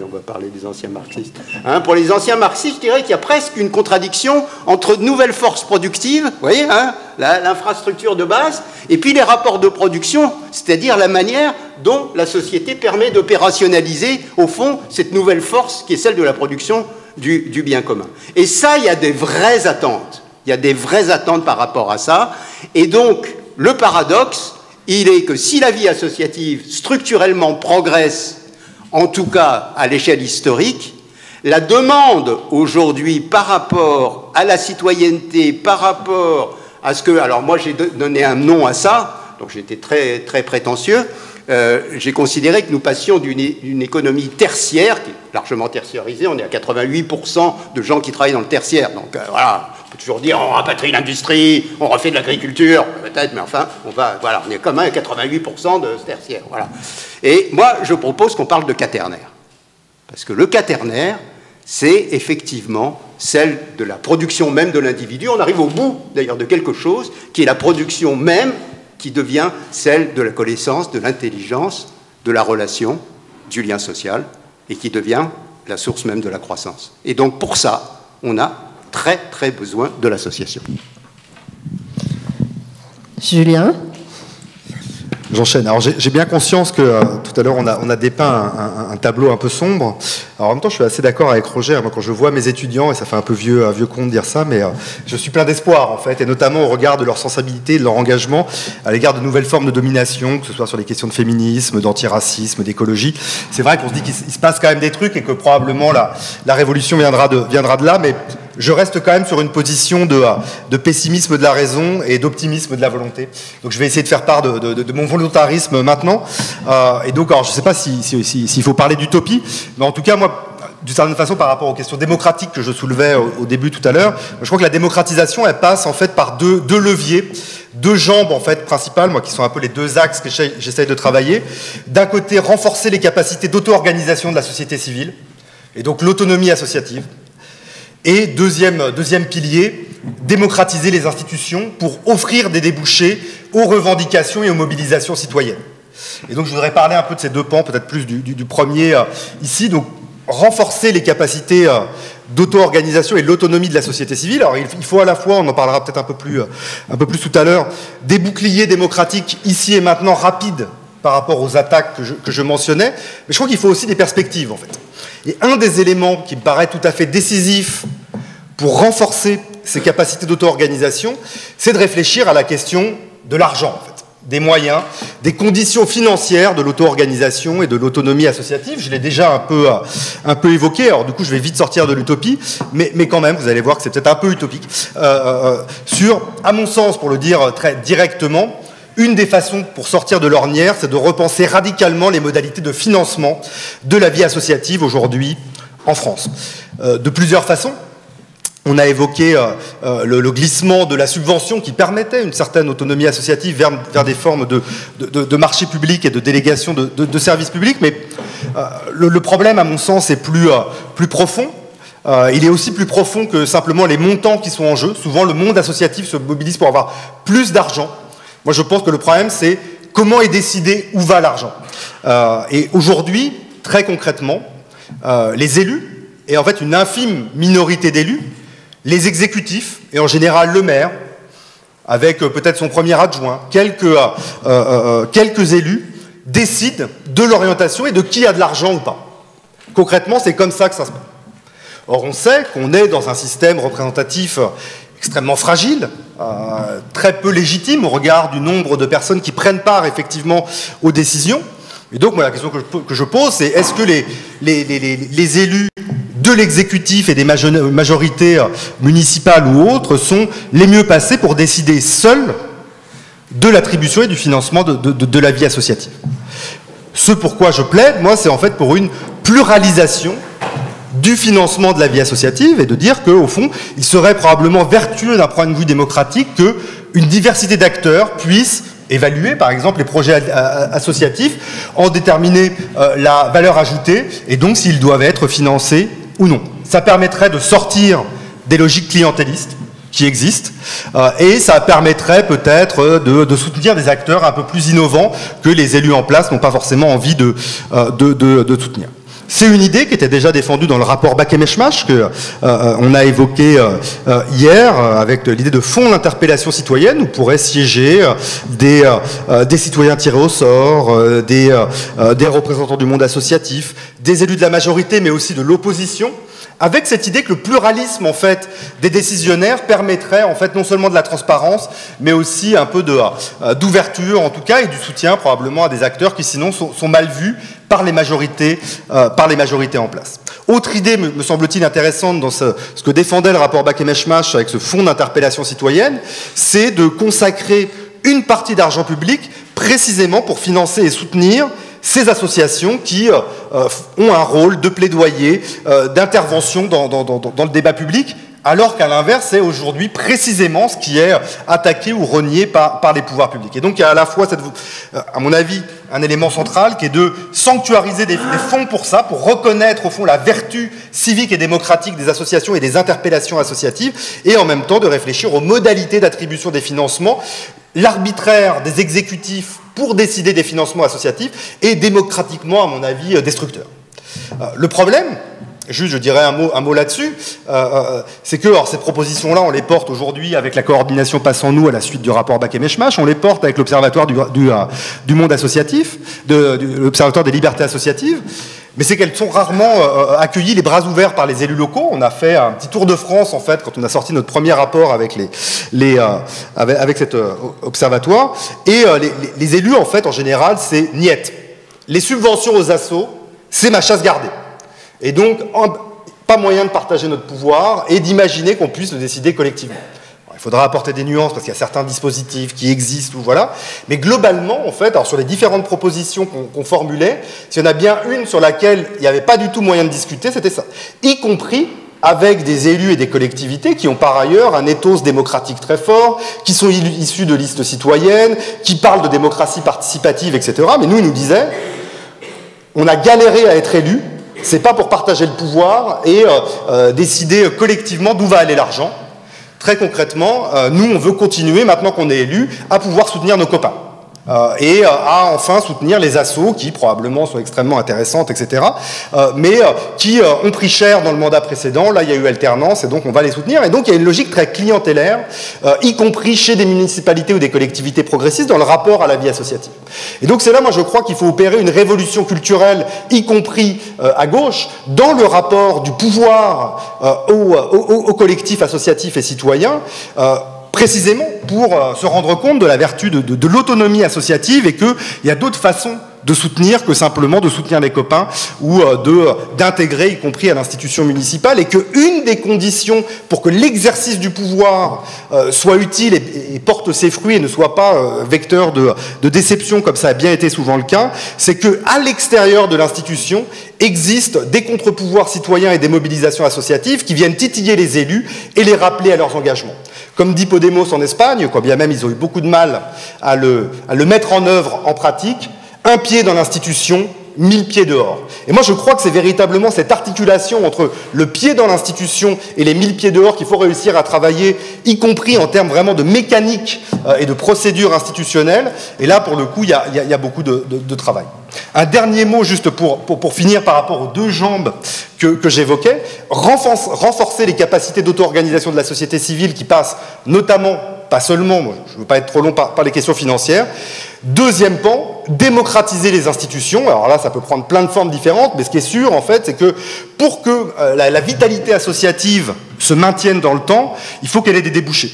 on va parler des anciens marxistes. Hein, pour les anciens marxistes, je dirais qu'il y a presque une contradiction entre de nouvelles forces productives, vous voyez, hein, l'infrastructure de base, et puis les rapports de production, c'est-à-dire la manière dont la société permet d'opérationnaliser, au fond, cette nouvelle force qui est celle de la production du bien commun. Et ça, il y a des vraies attentes. Il y a des vraies attentes par rapport à ça. Et donc, le paradoxe, il est que si la vie associative structurellement progresse, en tout cas à l'échelle historique, la demande aujourd'hui par rapport à la citoyenneté, par rapport à ce que... Alors moi j'ai donné un nom à ça, donc j'étais très, très prétentieux, j'ai considéré que nous passions d'une économie tertiaire, qui est largement tertiarisée, on est à 88% de gens qui travaillent dans le tertiaire, donc voilà... On peut toujours dire on rapatrie l'industrie, on refait de l'agriculture, peut-être, mais enfin, on est quand même à 88% de tertiaire. Voilà. Et moi, je propose qu'on parle de quaternaire. Parce que le quaternaire, c'est effectivement celle de la production même de l'individu. On arrive au bout, d'ailleurs, de quelque chose qui est la production même, qui devient celle de la connaissance, de l'intelligence, de la relation, du lien social, et qui devient la source même de la croissance. Et donc, pour ça, on a très, très besoin de l'association. Julien ? J'enchaîne. Alors j'ai bien conscience que tout à l'heure on a dépeint un tableau un peu sombre. Alors en même temps je suis assez d'accord avec Roger. Moi quand je vois mes étudiants, et ça fait un peu vieux con de dire ça, mais je suis plein d'espoir en fait, et notamment au regard de leur sensibilité, de leur engagement à l'égard de nouvelles formes de domination, que ce soit sur les questions de féminisme, d'antiracisme, d'écologie. C'est vrai qu'on se dit qu'il se passe quand même des trucs et que probablement la révolution viendra de là, mais je reste quand même sur une position de pessimisme de la raison et d'optimisme de la volonté. Donc je vais essayer de faire part de mon volontarisme maintenant. Et donc, alors, je ne sais pas s'il faut parler d'utopie, mais en tout cas, moi, d'une certaine façon, par rapport aux questions démocratiques que je soulevais au début tout à l'heure, je crois que la démocratisation, elle passe en fait par deux leviers, deux jambes en fait principales, moi qui sont un peu les deux axes que j'essaye de travailler. D'un côté, renforcer les capacités d'auto-organisation de la société civile, et donc l'autonomie associative. Et deuxième pilier, démocratiser les institutions pour offrir des débouchés aux revendications et aux mobilisations citoyennes. Et donc je voudrais parler un peu de ces deux pans, peut-être plus du premier ici. Donc renforcer les capacités d'auto-organisation et l'autonomie de la société civile. Alors il faut à la fois, on en parlera peut-être un peu plus tout à l'heure, des boucliers démocratiques ici et maintenant rapides par rapport aux attaques que je mentionnais, mais je crois qu'il faut aussi des perspectives en fait. Et un des éléments qui me paraît tout à fait décisif pour renforcer ces capacités d'auto-organisation, c'est de réfléchir à la question de l'argent en fait, des moyens, des conditions financières de l'auto-organisation et de l'autonomie associative. Je l'ai déjà un peu évoqué, alors du coup je vais vite sortir de l'utopie, mais quand même, vous allez voir que c'est peut-être un peu utopique, sur, à mon sens, pour le dire très directement, une des façons pour sortir de l'ornière, c'est de repenser radicalement les modalités de financement de la vie associative aujourd'hui en France. De plusieurs façons. On a évoqué le glissement de la subvention qui permettait une certaine autonomie associative vers des formes de marché public et de délégation de services publics, mais le problème, à mon sens, est plus profond. Il est aussi plus profond que simplement les montants qui sont en jeu. Souvent, le monde associatif se mobilise pour avoir plus d'argent. Moi, je pense que le problème, c'est comment est décidé où va l'argent. Et aujourd'hui, très concrètement, les élus, et en fait une infime minorité d'élus, les exécutifs, et en général le maire, avec peut-être son premier adjoint, quelques élus, décident de l'orientation et de qui a de l'argent ou pas. Concrètement, c'est comme ça que ça se passe. Or, on sait qu'on est dans un système représentatif extrêmement fragile, très peu légitime au regard du nombre de personnes qui prennent part effectivement aux décisions. Et donc, moi, la question que je pose, c'est est-ce que les élus de l'exécutif et des majorités municipales ou autres sont les mieux placés pour décider seuls de l'attribution et du financement de la vie associative? Ce pourquoi je plaide, moi, c'est en fait pour une pluralisation du financement de la vie associative et de dire qu'au fond, il serait probablement vertueux d'un point de vue démocratique qu'une diversité d'acteurs puisse évaluer, par exemple, les projets associatifs, en déterminer la valeur ajoutée et donc s'ils doivent être financés ou non. Ça permettrait de sortir des logiques clientélistes qui existent et ça permettrait peut-être de soutenir des acteurs un peu plus innovants que les élus en place n'ont pas forcément envie de soutenir. C'est une idée qui était déjà défendue dans le rapport Baquet-Meshmach qu'on a évoqué hier avec l'idée de fonds d'interpellation citoyenne où pourraient siéger des citoyens tirés au sort, des représentants du monde associatif, des élus de la majorité mais aussi de l'opposition, avec cette idée que le pluralisme en fait des décisionnaires permettrait en fait non seulement de la transparence mais aussi un peu d'ouverture en tout cas et du soutien probablement à des acteurs qui sinon sont mal vus par les majorités en place. Autre idée, me semble-t-il, intéressante dans ce que défendait le rapport Baquet-Meshmach avec ce fonds d'interpellation citoyenne, c'est de consacrer une partie d'argent public précisément pour financer et soutenir ces associations qui ont un rôle de plaidoyer, d'intervention dans le débat public, alors qu'à l'inverse, c'est aujourd'hui précisément ce qui est attaqué ou renié par les pouvoirs publics. Et donc, il y a à la fois, à mon avis, un élément central qui est de sanctuariser des fonds pour ça, pour reconnaître au fond la vertu civique et démocratique des associations et des interpellations associatives, et en même temps de réfléchir aux modalités d'attribution des financements. L'arbitraire des exécutifs pour décider des financements associatifs est démocratiquement, à mon avis, destructeur. Le problème, juste je dirais un mot là-dessus, c'est que ces propositions-là, on les porte aujourd'hui avec la coordination Passons-nous à la suite du rapport Baquet-Meshmach, on les porte avec l'Observatoire du monde associatif, l'Observatoire des libertés associatives, mais c'est qu'elles sont rarement accueillies les bras ouverts par les élus locaux. On a fait un petit tour de France, en fait, quand on a sorti notre premier rapport avec avec cet observatoire. Et les élus, en fait, en général, c'est niette. Les subventions aux assos, c'est ma chasse gardée. Et donc, pas moyen de partager notre pouvoir et d'imaginer qu'on puisse le décider collectivement. Alors, il faudra apporter des nuances parce qu'il y a certains dispositifs qui existent, ou voilà. Mais globalement, en fait, alors sur les différentes propositions qu'on formulait, s'il y en a bien une sur laquelle il n'y avait pas du tout moyen de discuter, c'était ça. Y compris avec des élus et des collectivités qui ont par ailleurs un ethos démocratique très fort, qui sont issus de listes citoyennes, qui parlent de démocratie participative, etc. Mais nous, ils nous disaient, on a galéré à être élus, c'est pas pour partager le pouvoir et décider collectivement d'où va aller l'argent. Très concrètement, nous, on veut continuer, maintenant qu'on est élus, à pouvoir soutenir nos copains. et à enfin soutenir les assos qui probablement sont extrêmement intéressantes, etc., mais qui ont pris cher dans le mandat précédent. Là, il y a eu alternance et donc on va les soutenir. Et donc il y a une logique très clientélaire, y compris chez des municipalités ou des collectivités progressistes dans le rapport à la vie associative. Et donc c'est là, moi, je crois qu'il faut opérer une révolution culturelle, y compris à gauche, dans le rapport du pouvoir aux collectifs associatifs et citoyens, précisément pour se rendre compte de la vertu de l'autonomie associative et qu'il y a d'autres façons de soutenir que simplement de soutenir les copains ou d'intégrer, y compris à l'institution municipale, et qu'une des conditions pour que l'exercice du pouvoir soit utile et porte ses fruits et ne soit pas vecteur de déception, comme ça a bien été souvent le cas, c'est qu'à l'extérieur de l'institution existent des contre-pouvoirs citoyens et des mobilisations associatives qui viennent titiller les élus et les rappeler à leurs engagements. Comme dit Podemos en Espagne, quand bien même ils ont eu beaucoup de mal à le mettre en œuvre en pratique, un pied dans l'institution, 1000 pieds dehors. Et moi je crois que c'est véritablement cette articulation entre le pied dans l'institution et les 1000 pieds dehors qu'il faut réussir à travailler, y compris en termes vraiment de mécanique et de procédure institutionnelle. Et là, pour le coup, il y a beaucoup de travail. Un dernier mot juste pour finir par rapport aux deux jambes que j'évoquais. Renforcer les capacités d'auto-organisation de la société civile qui passent notamment, pas seulement, je ne veux pas être trop long par les questions financières. Deuxième pan, démocratiser les institutions. Alors là, ça peut prendre plein de formes différentes, mais ce qui est sûr, en fait, c'est que pour que la vitalité associative se maintienne dans le temps, il faut qu'elle ait des débouchés.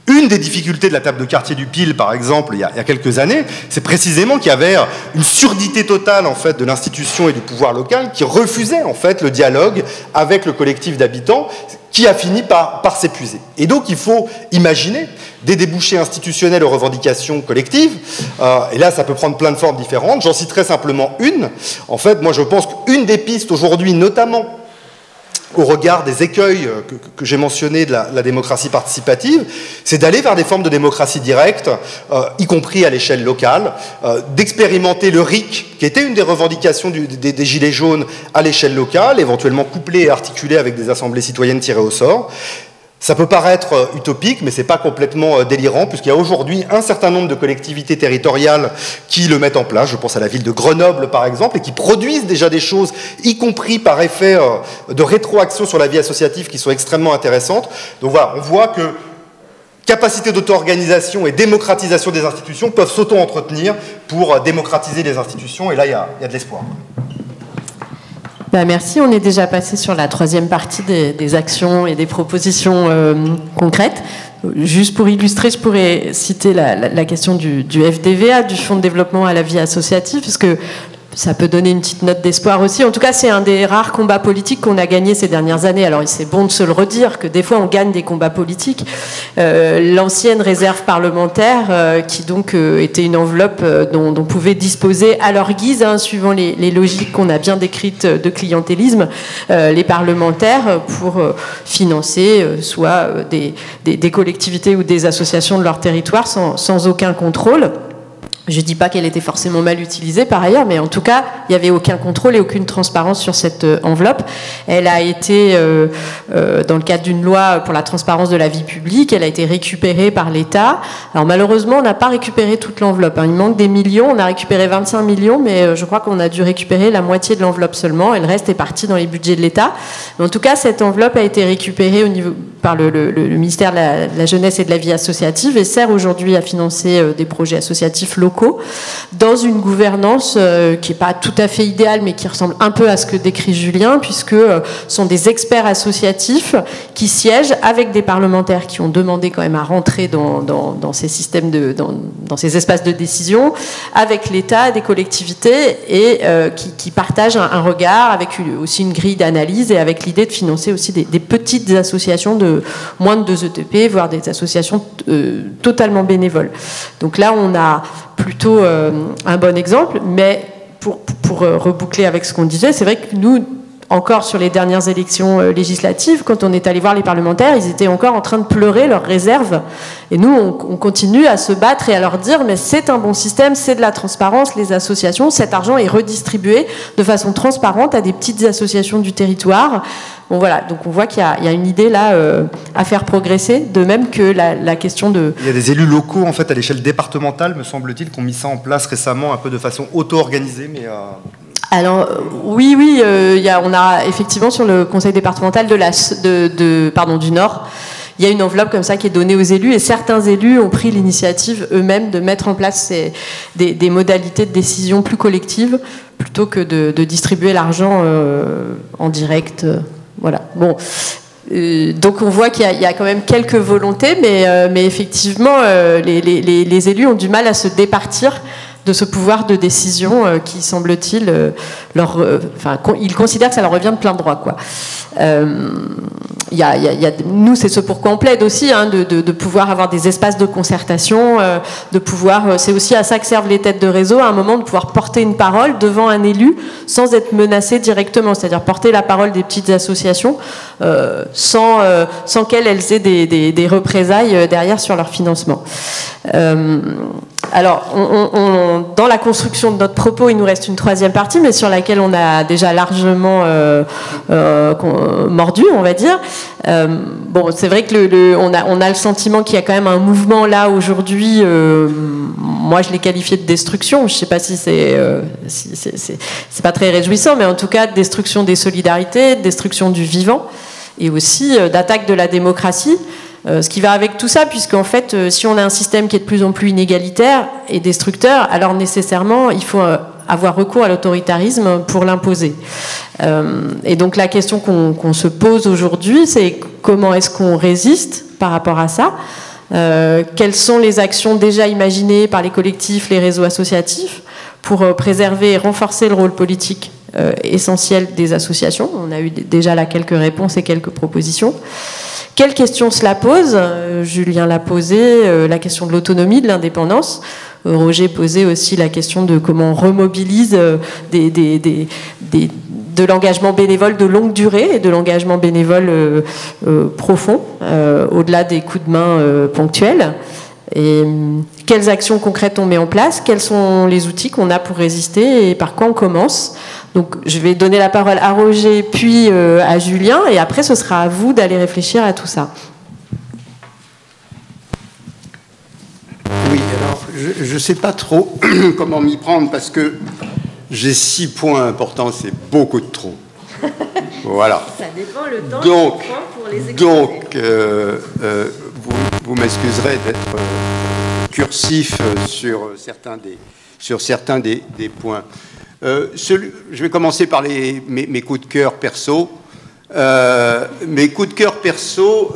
Une des difficultés de la table de quartier du Pile, par exemple, il y a quelques années, c'est précisément qu'il y avait une surdité totale, en fait, de l'institution et du pouvoir local qui refusait, en fait, le dialogue avec le collectif d'habitants, qui a fini par s'épuiser. Et donc, il faut imaginer des débouchés institutionnels aux revendications collectives. Et là, ça peut prendre plein de formes différentes. J'en citerai simplement une. En fait, moi, je pense qu'une des pistes aujourd'hui, notamment au regard des écueils que j'ai mentionnés de la démocratie participative, c'est d'aller vers des formes de démocratie directe, y compris à l'échelle locale, d'expérimenter le RIC, qui était une des revendications des Gilets jaunes à l'échelle locale, éventuellement couplé et articulé avec des assemblées citoyennes tirées au sort. Ça peut paraître utopique, mais ce n'est pas complètement délirant, puisqu'il y a aujourd'hui un certain nombre de collectivités territoriales qui le mettent en place. Je pense à la ville de Grenoble, par exemple, et qui produisent déjà des choses, y compris par effet de rétroaction sur la vie associative, qui sont extrêmement intéressantes. Donc voilà, on voit que capacité d'auto-organisation et démocratisation des institutions peuvent s'auto-entretenir pour démocratiser les institutions, et là, il y a de l'espoir. Ben merci, on est déjà passé sur la troisième partie des actions et des propositions concrètes. Juste pour illustrer, je pourrais citer la question du FDVA, du Fonds de développement à la vie associative, parce que ça peut donner une petite note d'espoir aussi. En tout cas, c'est un des rares combats politiques qu'on a gagné ces dernières années. Alors, c'est bon de se le redire, que des fois, on gagne des combats politiques. L'ancienne réserve parlementaire, qui donc était une enveloppe dont pouvaient disposer à leur guise, suivant les logiques qu'on a bien décrites de clientélisme, les parlementaires pour financer soit des collectivités ou des associations de leur territoire sans aucun contrôle. Je ne dis pas qu'elle était forcément mal utilisée par ailleurs, mais en tout cas, il n'y avait aucun contrôle et aucune transparence sur cette enveloppe. Elle a été, dans le cadre d'une loi pour la transparence de la vie publique, elle a été récupérée par l'État. Alors malheureusement, on n'a pas récupéré toute l'enveloppe. Il manque des millions, on a récupéré 25 millions, mais je crois qu'on a dû récupérer la moitié de l'enveloppe seulement, et le reste est parti dans les budgets de l'État. Mais en tout cas, cette enveloppe a été récupérée par le ministère de la Jeunesse et de la Vie associative et sert aujourd'hui à financer des projets associatifs locaux dans une gouvernance qui n'est pas tout à fait idéale, mais qui ressemble un peu à ce que décrit Julien, puisque ce sont des experts associatifs qui siègent avec des parlementaires qui ont demandé quand même à rentrer dans ces systèmes, dans ces espaces de décision, avec l'État, des collectivités, et qui partagent un regard, avec aussi une grille d'analyse, et avec l'idée de financer aussi des petites associations de moins de 2 ETP, voire des associations totalement bénévoles. Donc là, on a plutôt un bon exemple, mais pour reboucler avec ce qu'on disait, c'est vrai que nous, encore sur les dernières élections législatives, quand on est allé voir les parlementaires, ils étaient encore en train de pleurer leurs réserves. Et nous, on continue à se battre et à leur dire, mais c'est un bon système, c'est de la transparence, les associations, cet argent est redistribué de façon transparente à des petites associations du territoire. Bon, voilà, donc on voit qu'il y a une idée là à faire progresser, de même que la question de... Il y a des élus locaux, en fait, à l'échelle départementale, me semble-t-il, qui ont mis ça en place récemment, un peu de façon auto-organisée, mais... Alors oui, on a effectivement sur le conseil départemental du Nord, il y a une enveloppe comme ça qui est donnée aux élus, et certains élus ont pris l'initiative eux-mêmes de mettre en place des modalités de décision plus collectives plutôt que de distribuer l'argent en direct. Voilà. Bon. Donc on voit qu'il y a quand même quelques volontés, mais effectivement les élus ont du mal à se départir de ce pouvoir de décision qui, semble-t-il, ils considèrent que ça leur revient de plein droit, quoi. Nous, c'est ce pourquoi on plaide aussi, hein, de pouvoir avoir des espaces de concertation, de pouvoir, c'est aussi à ça que servent les têtes de réseau, à un moment de pouvoir porter une parole devant un élu sans être menacé directement, c'est-à-dire porter la parole des petites associations sans qu'elles aient des représailles derrière sur leur financement. Alors, dans la construction de notre propos, il nous reste une troisième partie, mais sur laquelle on a déjà largement mordu, on va dire. Bon, c'est vrai que on a le sentiment qu'il y a quand même un mouvement là aujourd'hui. Moi, je l'ai qualifié de destruction. Je ne sais pas si c'est pas très réjouissant, mais en tout cas, de destruction des solidarités, de destruction du vivant, et aussi d'attaque de la démocratie. Ce qui va avec tout ça, puisqu'en fait, si on a un système qui est de plus en plus inégalitaire et destructeur, alors nécessairement, il faut avoir recours à l'autoritarisme pour l'imposer. Et donc la question qu'on se pose aujourd'hui, c'est comment est-ce qu'on résiste par rapport à ça ? Quelles sont les actions déjà imaginées par les collectifs, les réseaux associatifs pour préserver et renforcer le rôle politique essentiel des associations ? On a eu déjà là quelques réponses et quelques propositions. Quelle question cela pose ? Julien l'a posé, la question de l'autonomie, de l'indépendance. Roger posait aussi la question de comment on remobilise de l'engagement bénévole de longue durée et de l'engagement bénévole profond, au-delà des coups de main ponctuels. Et quelles actions concrètes on met en place ? Quels sont les outils qu'on a pour résister et par quoi on commence ? Donc je vais donner la parole à Roger puis à Julien, et après ce sera à vous d'aller réfléchir à tout ça. Oui, alors je ne sais pas trop comment m'y prendre parce que j'ai 6 points importants, c'est beaucoup de trop. Voilà. Ça dépend le temps donc, pour les exposer. Vous m'excuserez d'être cursif sur certains des points. Je vais commencer par mes coups de cœur perso. Mes coups de cœur perso,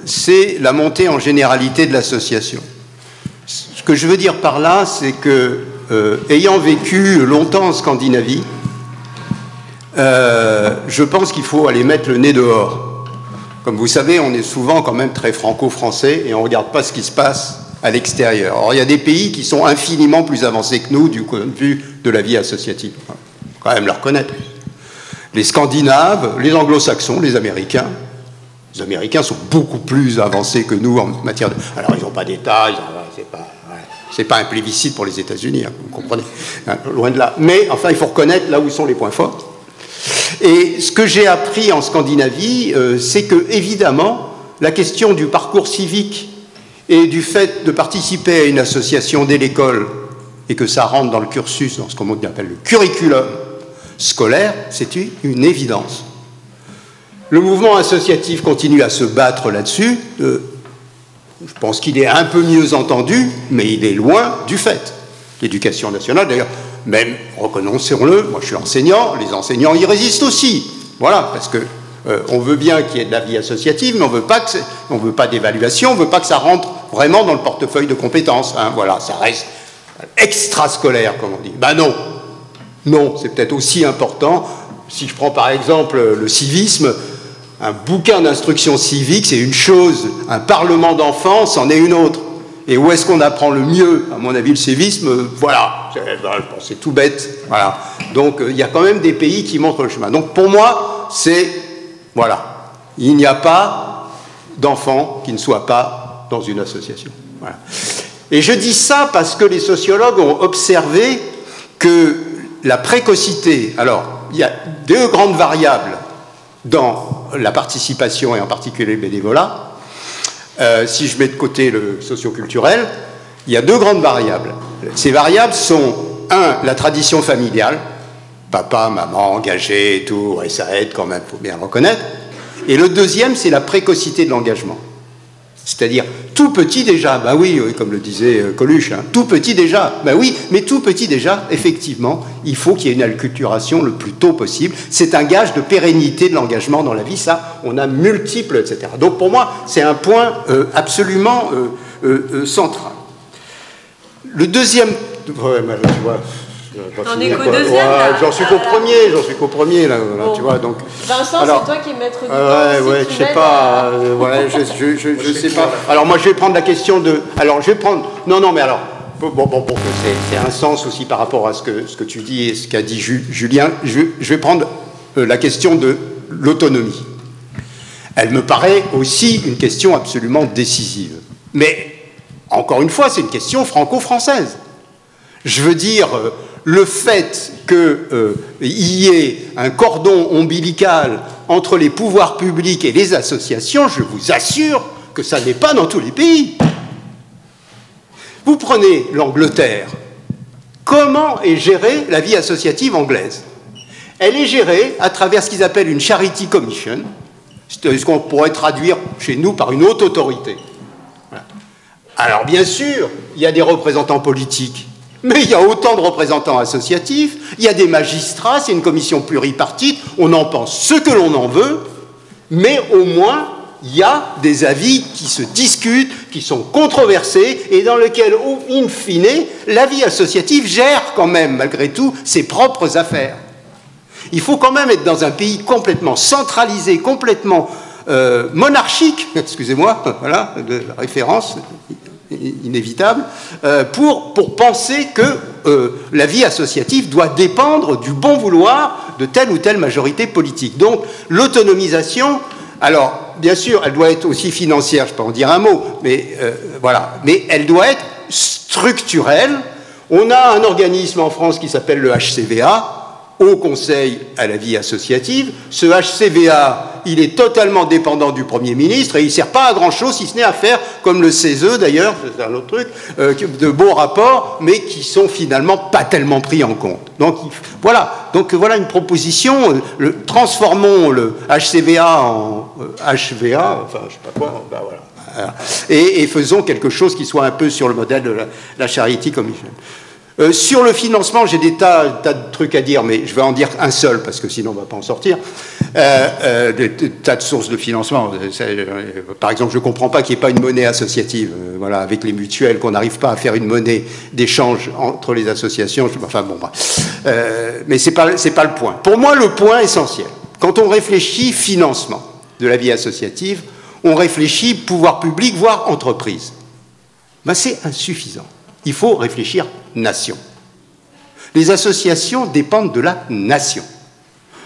c'est la montée en généralité de l'association. Ce que je veux dire par là, c'est que, ayant vécu longtemps en Scandinavie, je pense qu'il faut aller mettre le nez dehors. Comme vous savez, on est souvent quand même très franco-français et on ne regarde pas ce qui se passe à l'extérieur. Or, il y a des pays qui sont infiniment plus avancés que nous du point de vue de la vie associative. Il faut quand même le reconnaître. Les Scandinaves, les Anglo-Saxons, les Américains. Les Américains sont beaucoup plus avancés que nous en matière de... Alors, ils n'ont pas d'État, c'est pas un plébiscite pour les États-Unis, hein, vous comprenez, hein, loin de là. Mais, enfin, il faut reconnaître là où sont les points forts. Et ce que j'ai appris en Scandinavie, c'est que, évidemment, la question du parcours civique et du fait de participer à une association dès l'école et que ça rentre dans le cursus, dans ce qu'on appelle le curriculum scolaire, c'est une évidence. Le mouvement associatif continue à se battre là-dessus. Je pense qu'il est un peu mieux entendu, mais il est loin du fait. L'éducation nationale, d'ailleurs, même, reconnaissons-le, moi je suis enseignant, les enseignants y résistent aussi. Voilà, parce que on veut bien qu'il y ait de la vie associative, mais on ne veut pas d'évaluation, on ne veut pas que ça rentre vraiment dans le portefeuille de compétences. Hein, voilà, ça reste extrascolaire, comme on dit. Ben non, non, c'est peut-être aussi important. Si je prends par exemple le civisme, un bouquin d'instruction civique, c'est une chose, un parlement d'enfants, c'en est une autre. Et où est-ce qu'on apprend le mieux? À mon avis, le sévisme, voilà, c'est tout bête. Voilà. Donc, il y a quand même des pays qui montrent le chemin. Donc, pour moi, c'est, voilà, il n'y a pas d'enfant qui ne soit pas dans une association. Voilà. Et je dis ça parce que les sociologues ont observé que la précocité, alors, il y a deux grandes variables dans la participation et en particulier le bénévolat. Si je mets de côté le socioculturel, il y a deux grandes variables. Ces variables sont, un, la tradition familiale, papa, maman, engagé et tout, et ça aide quand même, il faut bien le reconnaître. Et le deuxième, c'est la précocité de l'engagement. C'est-à-dire, tout petit déjà, ben oui, comme le disait Coluche, hein, tout petit déjà, ben oui, mais tout petit déjà, effectivement, il faut qu'il y ait une acculturation le plus tôt possible. C'est un gage de pérennité de l'engagement dans la vie, ça, on a multiples, etc. Donc pour moi, c'est un point absolument central. Le deuxième... Ouais, ben, tu vois, on est qu'au deuxième, là. J'en suis qu'au premier, là, bon. Tu vois, donc... Vincent, c'est toi qui es maître du temps. Ouais, je sais pas, je sais pas. Alors moi, je vais prendre la question de... Alors, je vais prendre... Non, mais alors, bon, c'est un sens aussi par rapport à ce que tu dis et ce qu'a dit Julien, je vais prendre la question de l'autonomie. Elle me paraît aussi une question absolument décisive. Mais, encore une fois, c'est une question franco-française. Je veux dire... le fait qu'il y ait un cordon ombilical entre les pouvoirs publics et les associations, je vous assure que ça n'est pas dans tous les pays. Vous prenez l'Angleterre. Comment est gérée la vie associative anglaise? Elle est gérée à travers ce qu'ils appellent une Charity Commission, ce qu'on pourrait traduire chez nous par une haute autorité. Voilà. Alors bien sûr, il y a des représentants politiques, mais il y a autant de représentants associatifs, il y a des magistrats, c'est une commission pluripartite, on en pense ce que l'on en veut, mais au moins, il y a des avis qui se discutent, qui sont controversés, et dans lesquels, in fine, la vie associative gère quand même, malgré tout, ses propres affaires. Il faut quand même être dans un pays complètement centralisé, complètement monarchique, excusez-moi, voilà, de la référence inévitable, pour penser que la vie associative doit dépendre du bon vouloir de telle ou telle majorité politique. Donc, l'autonomisation, alors, bien sûr, elle doit être aussi financière, je peux en dire un mot, mais voilà, mais elle doit être structurelle. On a un organisme en France qui s'appelle le HCVA, Haut Conseil à la vie associative. Ce HCVA, il est totalement dépendant du Premier ministre et il ne sert pas à grand-chose, si ce n'est à faire, comme le CESE d'ailleurs, c'est un autre truc, de beaux rapports, mais qui sont finalement pas tellement pris en compte. Donc voilà une proposition, transformons le HCVA en HVA, enfin je sais pas quoi, ben voilà. Et faisons quelque chose qui soit un peu sur le modèle de la Charity Commission. Sur le financement, j'ai des tas de trucs à dire, mais je vais en dire un seul, parce que sinon on ne va pas en sortir. Des tas de sources de financement. Par exemple, je ne comprends pas qu'il n'y ait pas une monnaie associative, voilà, avec les mutuelles, qu'on n'arrive pas à faire une monnaie d'échange entre les associations. Enfin bon, mais ce n'est pas le point. Pour moi, le point essentiel, quand on réfléchit financement de la vie associative, on réfléchit pouvoir public, voire entreprise. Ben, c'est insuffisant. Il faut réfléchir nation. Les associations dépendent de la nation.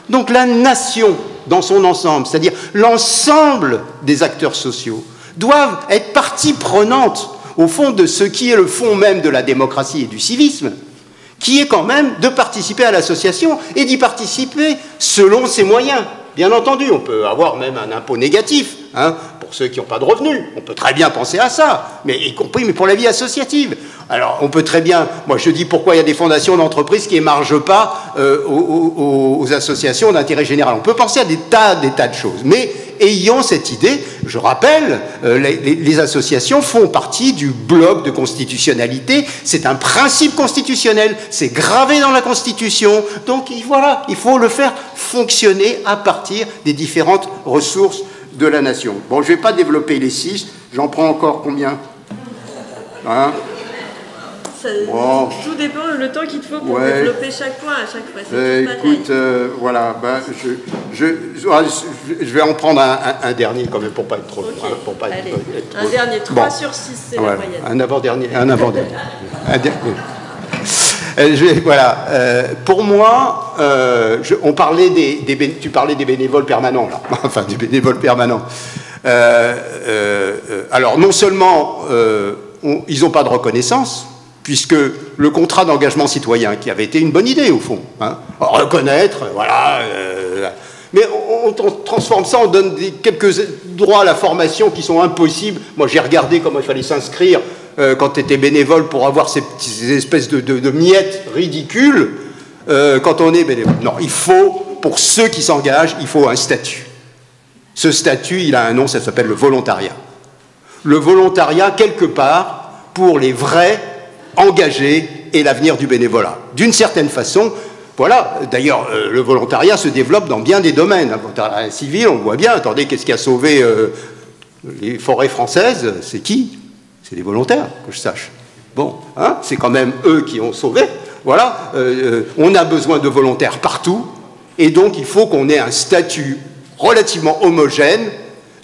Donc la nation dans son ensemble, c'est-à-dire l'ensemble des acteurs sociaux, doivent être partie prenante au fond de ce qui est le fond même de la démocratie et du civisme, qui est quand même de participer à l'association et d'y participer selon ses moyens. Bien entendu, on peut avoir même un impôt négatif, hein, pour ceux qui n'ont pas de revenus. On peut très bien penser à ça, mais y compris mais pour la vie associative. Alors, on peut très bien... Moi, je dis pourquoi il y a des fondations d'entreprises qui n'émargent pas aux associations d'intérêt général. On peut penser à des tas de choses. Mais ayons cette idée. Je rappelle, les associations font partie du bloc de constitutionnalité. C'est un principe constitutionnel. C'est gravé dans la Constitution. Donc, voilà, il faut le faire fonctionner à partir des différentes ressources de la nation. Bon, je ne vais pas développer les 6. J'en prends encore combien, hein? Bon. Tout dépend le temps qu'il te faut pour développer chaque point à chaque fois. Écoute, voilà, je vais en prendre un dernier quand même pour pas être trop. Okay. Pour pas Allez, être un dernier, 3 sur 6, c'est la moyenne. Un avant-dernier. Voilà. Pour moi, on parlait tu parlais des bénévoles permanents là, enfin des bénévoles permanents. Alors non seulement ils n'ont pas de reconnaissance, puisque le contrat d'engagement citoyen, qui avait été une bonne idée au fond, hein, reconnaître, voilà, mais on transforme ça, on donne quelques droits à la formation qui sont impossibles. Moi j'ai regardé comment il fallait s'inscrire quand tu étais bénévole pour avoir ces espèces de miettes ridicules quand on est bénévole. Non, il faut, pour ceux qui s'engagent, il faut un statut. Ce statut, il a un nom, ça s'appelle le volontariat. Le volontariat, quelque part, pour les vrais engagés et l'avenir du bénévolat. D'une certaine façon, voilà, d'ailleurs, le volontariat se développe dans bien des domaines. Le volontariat civil, on voit bien, attendez, qu'est-ce qui a sauvé les forêts françaises? C'est qui? C'est les volontaires, que je sache. Bon, hein, c'est quand même eux qui ont sauvé. Voilà, on a besoin de volontaires partout, et donc il faut qu'on ait un statut relativement homogène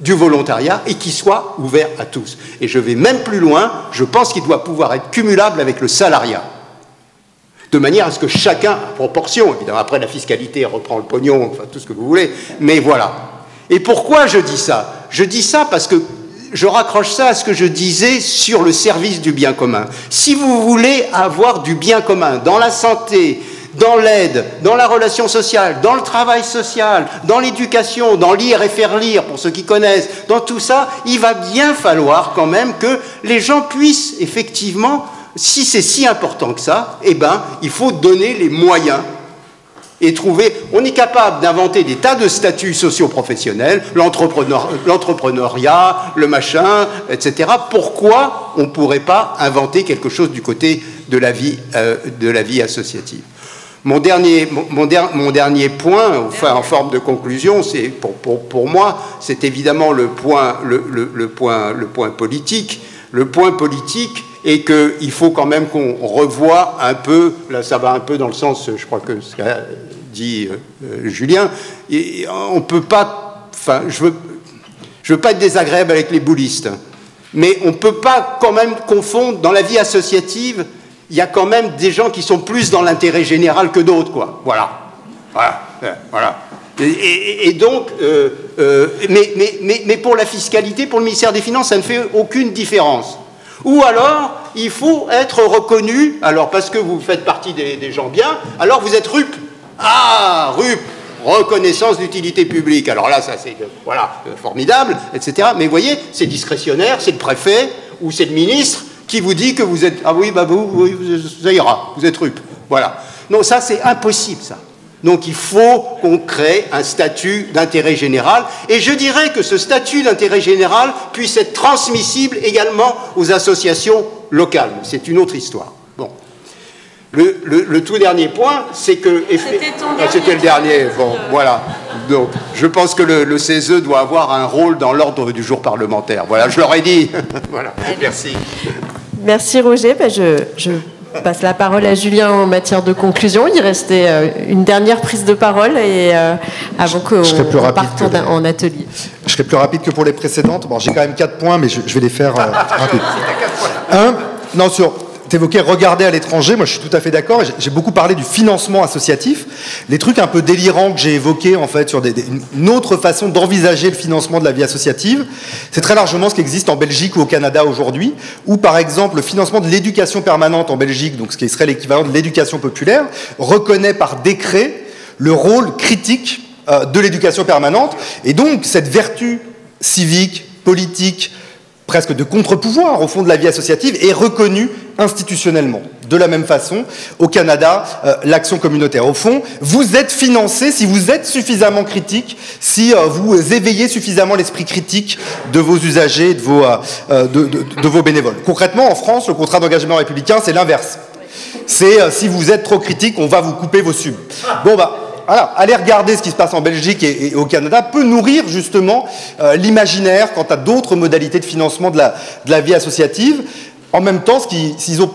du volontariat et qui soit ouvert à tous. Et je vais même plus loin, je pense qu'il doit pouvoir être cumulable avec le salariat. De manière à ce que chacun, à proportion, évidemment, après la fiscalité reprend le pognon, enfin tout ce que vous voulez, mais voilà. Et pourquoi je dis ça? Je dis ça parce que je raccroche ça à ce que je disais sur le service du bien commun. Si vous voulez avoir du bien commun dans la santé, dans l'aide, dans la relation sociale, dans le travail social, dans l'éducation, dans lire et faire lire, pour ceux qui connaissent, dans tout ça, il va bien falloir quand même que les gens puissent effectivement, si c'est si important que ça, eh ben, il faut donner les moyens et trouver... On est capable d'inventer des tas de statuts socio-professionnels, l'entrepreneuriat, le machin, etc. Pourquoi on ne pourrait pas inventer quelque chose du côté de la vie associative? Mon dernier point, enfin en forme de conclusion, c'est pour moi, c'est évidemment le point politique. Le point politique est qu'il faut quand même qu'on revoie un peu, là ça va un peu dans le sens, je crois que ce qu'a dit Julien, et on peut pas, enfin je veux pas être désagréable avec les boulistes, mais on peut pas quand même confondre dans la vie associative. Il y a quand même des gens qui sont plus dans l'intérêt général que d'autres, quoi. Voilà. Et donc, mais pour la fiscalité, pour le ministère des Finances, ça ne fait aucune différence. Ou alors, il faut être reconnu, alors parce que vous faites partie des gens bien, alors vous êtes RUP. Ah, RUP, reconnaissance d'utilité publique. Alors là, ça c'est formidable, etc. Mais vous voyez, c'est discrétionnaire, c'est le préfet ou c'est le ministre qui vous dit que vous êtes... Ah oui, bah oui, ça ira, vous êtes RUP. Voilà. Non, ça, c'est impossible, ça. Donc, il faut qu'on crée un statut d'intérêt général. Et je dirais que ce statut d'intérêt général puisse être transmissible également aux associations locales. C'est une autre histoire. Bon. Le tout dernier point, c'est que... C'était le dernier. Bon, voilà. Donc, je pense que le CESE doit avoir un rôle dans l'ordre du jour parlementaire. Voilà, je leur ai dit. Voilà, merci. Merci Roger. Ben, je passe la parole à Julien en matière de conclusion. Il restait une dernière prise de parole et avant qu'on parte en atelier. Je serai plus rapide que pour les précédentes. Bon, j'ai quand même 4 points, mais je vais les faire rapides. T'évoquais regarder à l'étranger, moi je suis tout à fait d'accord, j'ai beaucoup parlé du financement associatif, les trucs un peu délirants que j'ai évoqués en fait sur une autre façon d'envisager le financement de la vie associative, c'est très largement ce qui existe en Belgique ou au Canada aujourd'hui, où par exemple le financement de l'éducation permanente en Belgique, donc ce qui serait l'équivalent de l'éducation populaire, reconnaît par décret le rôle critique de l'éducation permanente, et donc cette vertu civique, politique, presque de contre-pouvoir au fond de la vie associative est reconnue institutionnellement. De la même façon, au Canada, l'action communautaire. Au fond, vous êtes financé si vous êtes suffisamment critique, si vous éveillez suffisamment l'esprit critique de vos usagers, de vos bénévoles. Concrètement, en France, le contrat d'engagement républicain, c'est l'inverse. C'est si vous êtes trop critique, on va vous couper vos subs. Bon, bah... Voilà, aller regarder ce qui se passe en Belgique et au Canada peut nourrir justement l'imaginaire quant à d'autres modalités de financement de la vie associative. En même temps, s'ils ont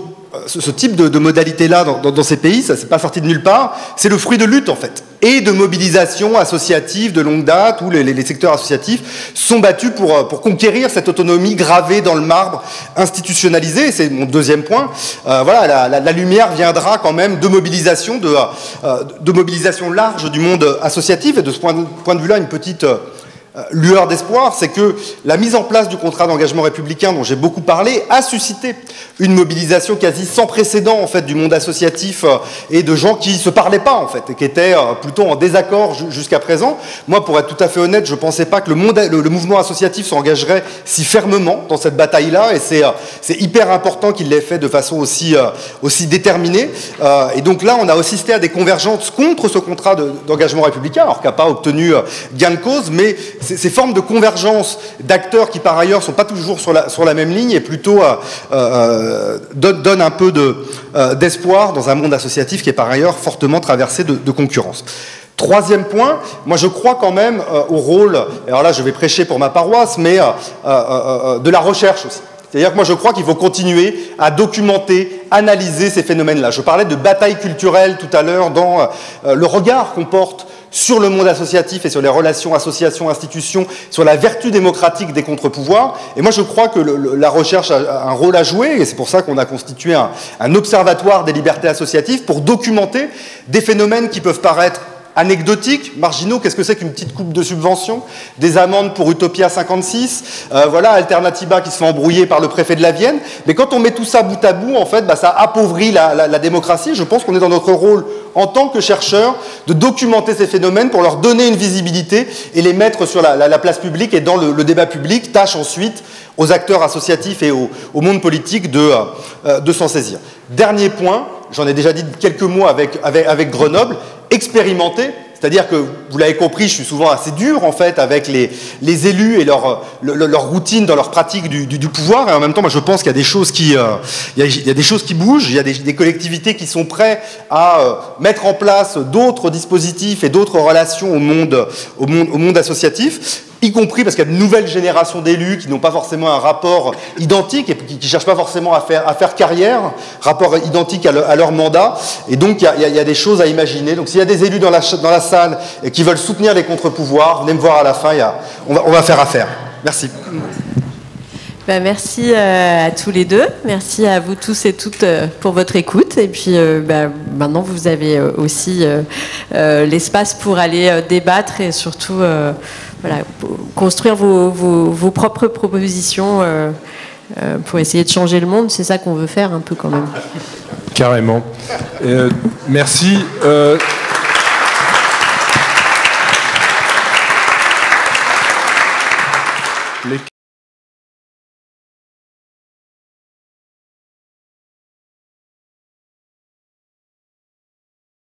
ce type de modalité-là dans ces pays, ça c'est pas sorti de nulle part, c'est le fruit de lutte en fait, et de mobilisation associative de longue date, où les secteurs associatifs sont battus pour conquérir cette autonomie gravée dans le marbre, institutionnalisée. C'est mon deuxième point. Voilà, la lumière viendra quand même de mobilisation, de mobilisation large du monde associatif, et de ce point de vue-là, une petite lueur d'espoir, c'est que la mise en place du contrat d'engagement républicain dont j'ai beaucoup parlé a suscité une mobilisation quasi sans précédent en fait du monde associatif et de gens qui se parlaient pas en fait et qui étaient plutôt en désaccord jusqu'à présent. Moi, pour être tout à fait honnête, je pensais pas que le mouvement associatif s'engagerait si fermement dans cette bataille-là, et c'est hyper important qu'il l'ait fait de façon aussi déterminée. Et donc là, on a assisté à des convergences contre ce contrat d'engagement républicain, alors qu'il n'a pas obtenu gain de cause, mais ces formes de convergence d'acteurs qui, par ailleurs, ne sont pas toujours sur la même ligne et plutôt donnent un peu d'espoir dans un monde associatif qui est, par ailleurs, fortement traversé de concurrence. Troisième point, moi je crois quand même au rôle, alors là je vais prêcher pour ma paroisse, mais de la recherche aussi. C'est-à-dire que moi je crois qu'il faut continuer à documenter, analyser ces phénomènes-là. Je parlais de bataille culturelle tout à l'heure dans le regard qu'on porte sur le monde associatif et sur les relations associations-institutions, sur la vertu démocratique des contre-pouvoirs. Et moi, je crois que la recherche a un rôle à jouer, et c'est pour ça qu'on a constitué un observatoire des libertés associatives pour documenter des phénomènes qui peuvent paraître anecdotiques, marginaux. Qu'est-ce que c'est qu'une petite coupe de subvention? Des amendes pour Utopia 56, voilà, Alternativa qui se fait embrouiller par le préfet de la Vienne. Mais quand on met tout ça bout à bout, en fait, ça appauvrit la démocratie. Je pense qu'on est dans notre rôle en tant que chercheurs de documenter ces phénomènes pour leur donner une visibilité et les mettre sur la place publique et dans le débat public. Tâche ensuite aux acteurs associatifs et au monde politique de s'en saisir. Dernier point, j'en ai déjà dit quelques mots avec Grenoble, expérimenter, c'est-à-dire que, vous l'avez compris, je suis souvent assez dur, en fait, avec les élus et leur routine dans leur pratique du pouvoir, et en même temps, moi, je pense qu'il y a des choses qui bougent, il y a des collectivités qui sont prêtes à mettre en place d'autres dispositifs et d'autres relations au monde associatif, y compris parce qu'il y a de nouvelles générations d'élus qui n'ont pas forcément un rapport identique et qui ne cherchent pas forcément à faire carrière, rapport identique à leur mandat. Et donc, il y a des choses à imaginer. Donc, s'il y a des élus dans la salle et qui veulent soutenir les contre-pouvoirs, venez me voir à la fin, on va faire affaire. Merci. Merci à tous les deux. Merci à vous tous et toutes pour votre écoute. Et puis maintenant, vous avez aussi l'espace pour aller débattre et surtout construire vos propres propositions pour essayer de changer le monde. C'est ça qu'on veut faire un peu quand même. Carrément. Merci.